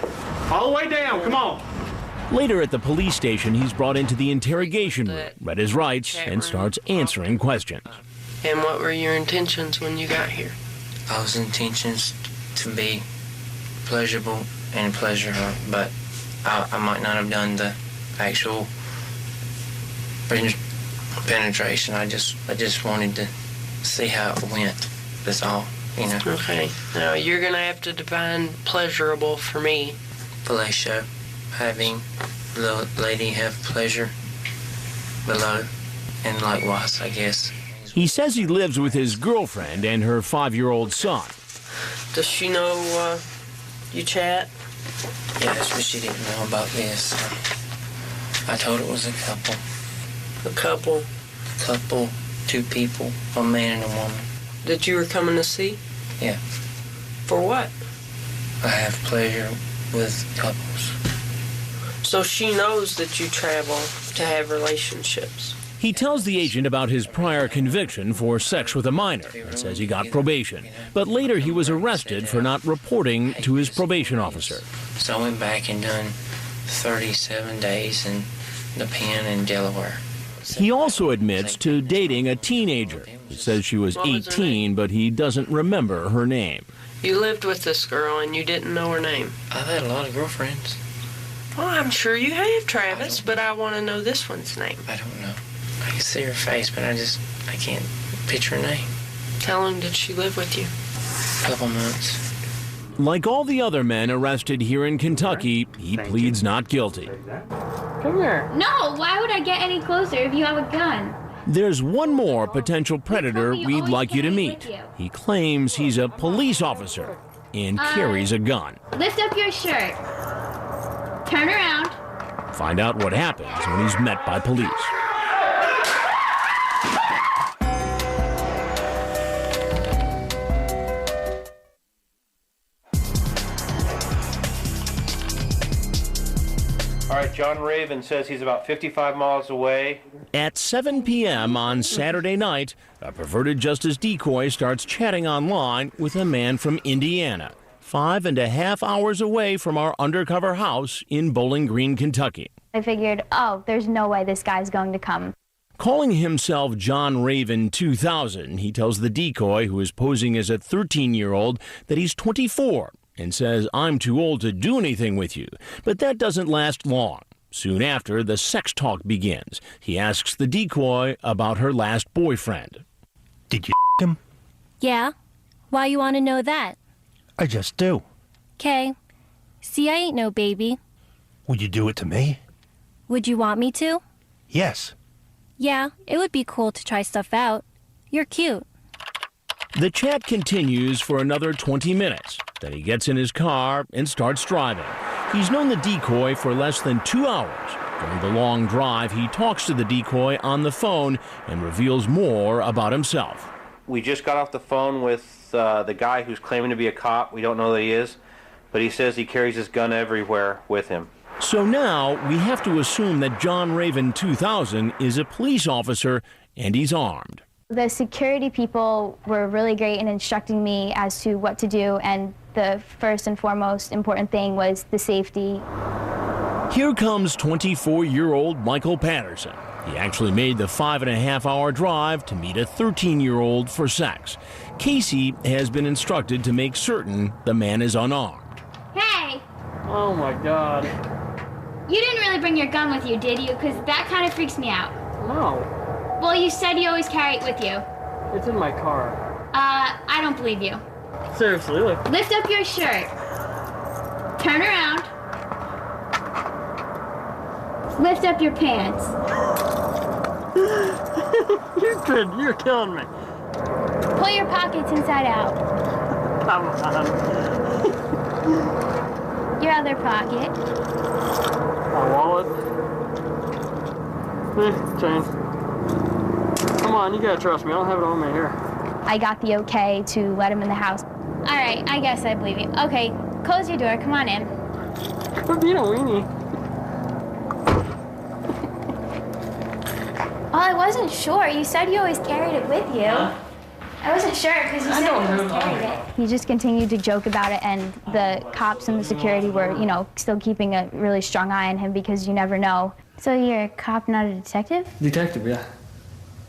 All the way down, come on. Later at the police station, he's brought into the interrogation room, read his rights, and starts answering questions. And what were your intentions when you got here? Those intentions to be pleasurable and pleasure her, but I might not have done the actual penetration. I just wanted to see how it went. That's all, you know. Okay. Now you're gonna have to define pleasurable for me. Fellatio, having the lady have pleasure below, and likewise, I guess. He says he lives with his girlfriend and her 5-year-old son. Does she know you chat? Yes, but she didn't know about this. I told her it was a couple. A couple? A couple, 2 people, a man and a woman. That you were coming to see? Yeah. For what? I have pleasure with couples. So she knows that you travel to have relationships. He tells the agent about his prior conviction for sex with a minor and says he got probation. But later he was arrested for not reporting to his probation officer. So I went back and done 37 days in the pen in Delaware. He also admits to dating a teenager. He says she was 18, but he doesn't remember her name. You lived with this girl and you didn't know her name? I've had a lot of girlfriends. Well, I'm sure you have, Travis, but I want to know this one's name. I don't know. I can see her face, but I can't picture her name. How long did she live with you? A couple months. Like all the other men arrested here in Kentucky, he pleads not guilty. Come here. No, why would I get any closer if you have a gun? There's one more potential predator we'd like you to meet. He claims he's a police officer and carries a gun. Lift up your shirt. Turn around. Find out what happens when he's met by police. All right, John Raven says he's about 55 miles away. At 7 p.m. on Saturday night, a perverted justice decoy starts chatting online with a man from Indiana, 5.5 hours away from our undercover house in Bowling Green, Kentucky. I figured, oh, there's no way this guy's going to come. Calling himself John Raven 2000, he tells the decoy, who is posing as a 13-year-old, that he's 24 and says, "I'm too old to do anything with you." But that doesn't last long. Soon after, the sex talk begins. He asks the decoy about her last boyfriend. Did you him? Yeah? Why you want to know that? I just do. 'Kay. See, I ain't no baby. Would you do it to me? Would you want me to? Yes. Yeah, it would be cool to try stuff out. You're cute. The chat continues for another 20 minutes. Then he gets in his car and starts driving. He's known the decoy for less than 2 hours. During the long drive, he talks to the decoy on the phone and reveals more about himself. We just got off the phone with the guy who's claiming to be a cop. We don't know that he is, but he says he carries his gun everywhere with him. So now we have to assume that John Raven 2000 is a police officer and he's armed. The security people were really great in instructing me as to what to do, and the first and foremost important thing was the safety. Here comes 24-year-old Michael Patterson. He actually made the 5.5-hour drive to meet a 13-year-old for sex. Casey has been instructed to make certain the man is unarmed. Hey! Oh my God. You didn't really bring your gun with you, did you? Because that kind of freaks me out. No. Well, you said you always carry it with you. It's in my car. I don't believe you. Seriously, look. Lift up your shirt. Turn around. Lift up your pants. You're killing me. Pull your pockets inside out. Come on. Your other pocket. My wallet. Change. Come on, you gotta trust me. I don't have it on me here. I got the okay to let him in the house. All right, I guess I believe you. Okay, close your door. Come on in. Quit being a weenie. Well, I wasn't sure. You said you always carried it with you. I wasn't sure because he said he was carrying it. He just continued to joke about it, and the cops and the security were, you know, still keeping a really strong eye on him because you never know. So you're a cop, not a detective? Detective, yeah.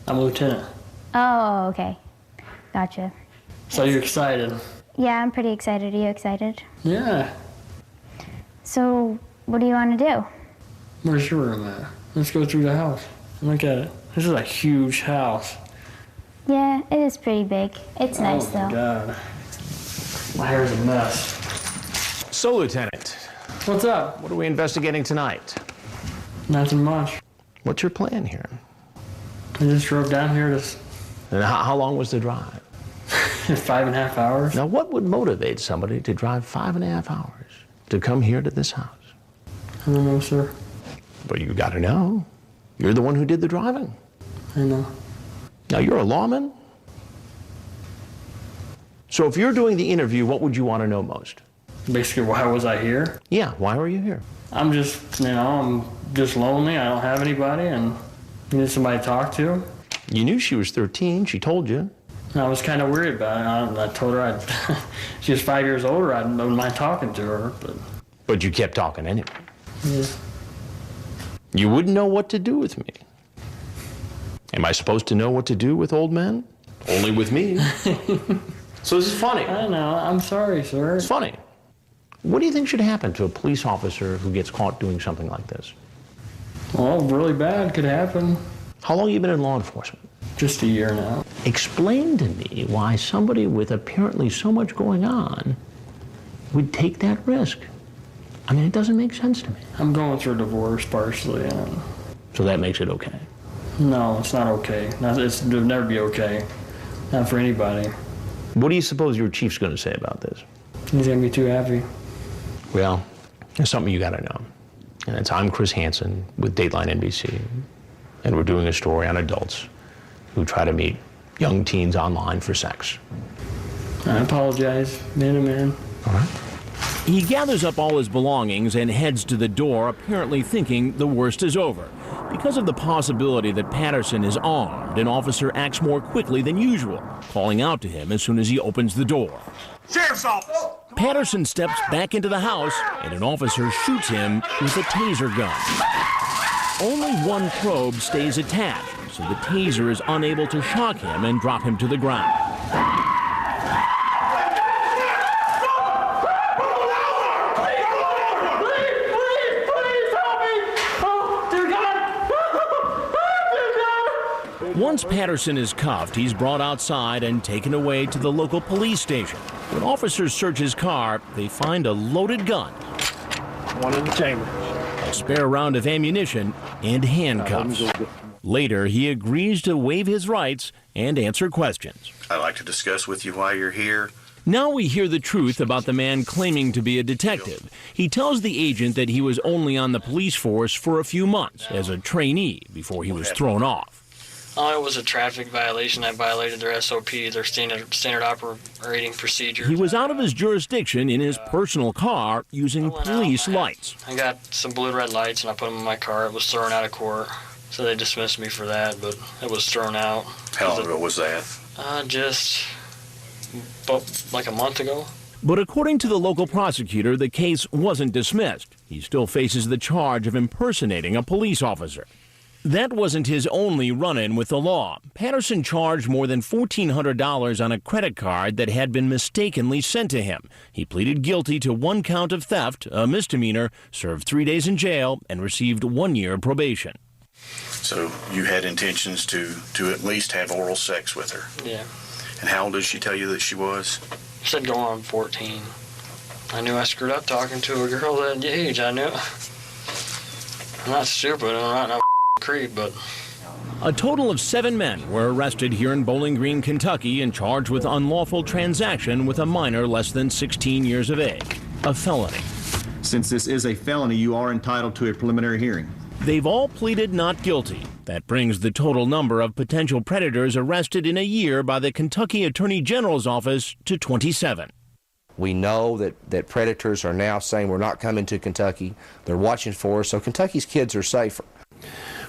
I'm a lieutenant. Oh, okay. Gotcha. So you're excited? Yeah, I'm pretty excited. Are you excited? Yeah. So what do you want to do? Where's your room at? Let's go through the house. Look at it. This is a huge house. Yeah, it is pretty big. It's nice, though. Oh, my God. My hair's a mess. So, Lieutenant. What's up? What are we investigating tonight? Nothing much. What's your plan here? I just drove down here to... And how long was the drive? 5.5 hours. Now, what would motivate somebody to drive 5.5 hours to come here to this house? I don't know, sir. But you got to know. You're the one who did the driving. I know. Now, you're a lawman. So if you're doing the interview, what would you want to know most? Basically, why was I here? Yeah, why were you here? I'm just, you know, I'm just lonely. I don't have anybody, and need somebody to talk to. You knew she was 13. She told you. I was kind of worried about it. I told her she was 5 years older. I wouldn't mind talking to her, But you kept talking anyway. Yeah. You wouldn't know what to do with me. Am I supposed to know what to do with old men? Only with me. So this is funny. I know. I'm sorry, sir. It's funny. What do you think should happen to a police officer who gets caught doing something like this? Well, really bad could happen. How long have you been in law enforcement? Just a year now. Explain to me why somebody with apparently so much going on would take that risk. I mean, it doesn't make sense to me. I'm going through a divorce partially. So that makes it okay? No, it's not okay. It'll never be okay. Not for anybody. What do you suppose your chief's going to say about this? He's going to be too happy. Well, there's something you got to know. And it's I'm Chris Hansen with Dateline NBC. And we're doing a story on adults who try to meet young teens online for sex. I apologize, man to man. All right. He gathers up all his belongings and heads to the door, apparently thinking the worst is over. Because of the possibility that Patterson is armed, an officer acts more quickly than usual, calling out to him as soon as he opens the door. Sheriff's office! Patterson steps back into the house, and an officer shoots him with a taser gun. Only one probe stays attached, so the taser is unable to shock him and drop him to the ground. Once Patterson is cuffed, he's brought outside and taken away to the local police station. When officers search his car, they find a loaded gun, One in the chamber, a spare round of ammunition, and handcuffs. Later, he agrees to waive his rights and answer questions. I'd like to discuss with you why you're here. Now we hear the truth about the man claiming to be a detective. He tells the agent that he was only on the police force for a few months as a trainee before he was thrown off. Oh, it was a traffic violation. I violated their SOP, their standard operating procedure. He was out of his jurisdiction in his personal car using police lights. I got some blue red lights and I put them in my car. It was thrown out of court. So they dismissed me for that, but it was thrown out. How long ago was that? Just like a month ago. But according to the local prosecutor, the case wasn't dismissed. He still faces the charge of impersonating a police officer. That wasn't his only run-in with the law. Patterson charged more than $1,400 on a credit card that had been mistakenly sent to him. He pleaded guilty to 1 count of theft, a misdemeanor, served 3 days in jail, and received 1 year probation. So you had intentions to at least have oral sex with her? Yeah. And how old did she tell you that she was? She said going on 14. I knew I screwed up talking to a girl that age. I knew. I'm not stupid. I'm not no creep, but... A total of 7 men were arrested here in Bowling Green, Kentucky, and charged with unlawful transaction with a minor less than 16 years of age, a felony. Since this is a felony, you are entitled to a preliminary hearing. They've all pleaded not guilty. That brings the total number of potential predators arrested in a year by the Kentucky Attorney General's office to 27. We know that predators are now saying we're not coming to Kentucky. They're watching for us, so Kentucky's kids are safer.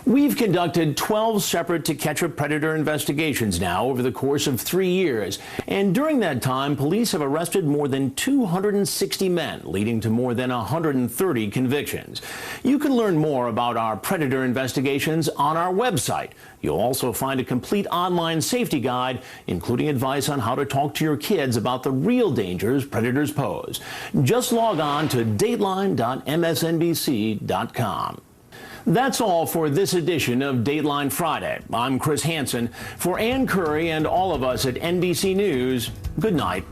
We've conducted 12 separate To Catch a Predator investigations now over the course of 3 years. And during that time, police have arrested more than 260 men, leading to more than 130 convictions. You can learn more about our predator investigations on our website. You'll also find a complete online safety guide, including advice on how to talk to your kids about the real dangers predators pose. Just log on to dateline.msnbc.com. That's all for this edition of Dateline Friday. I'm Chris Hansen. For Ann Curry and all of us at NBC News, good night.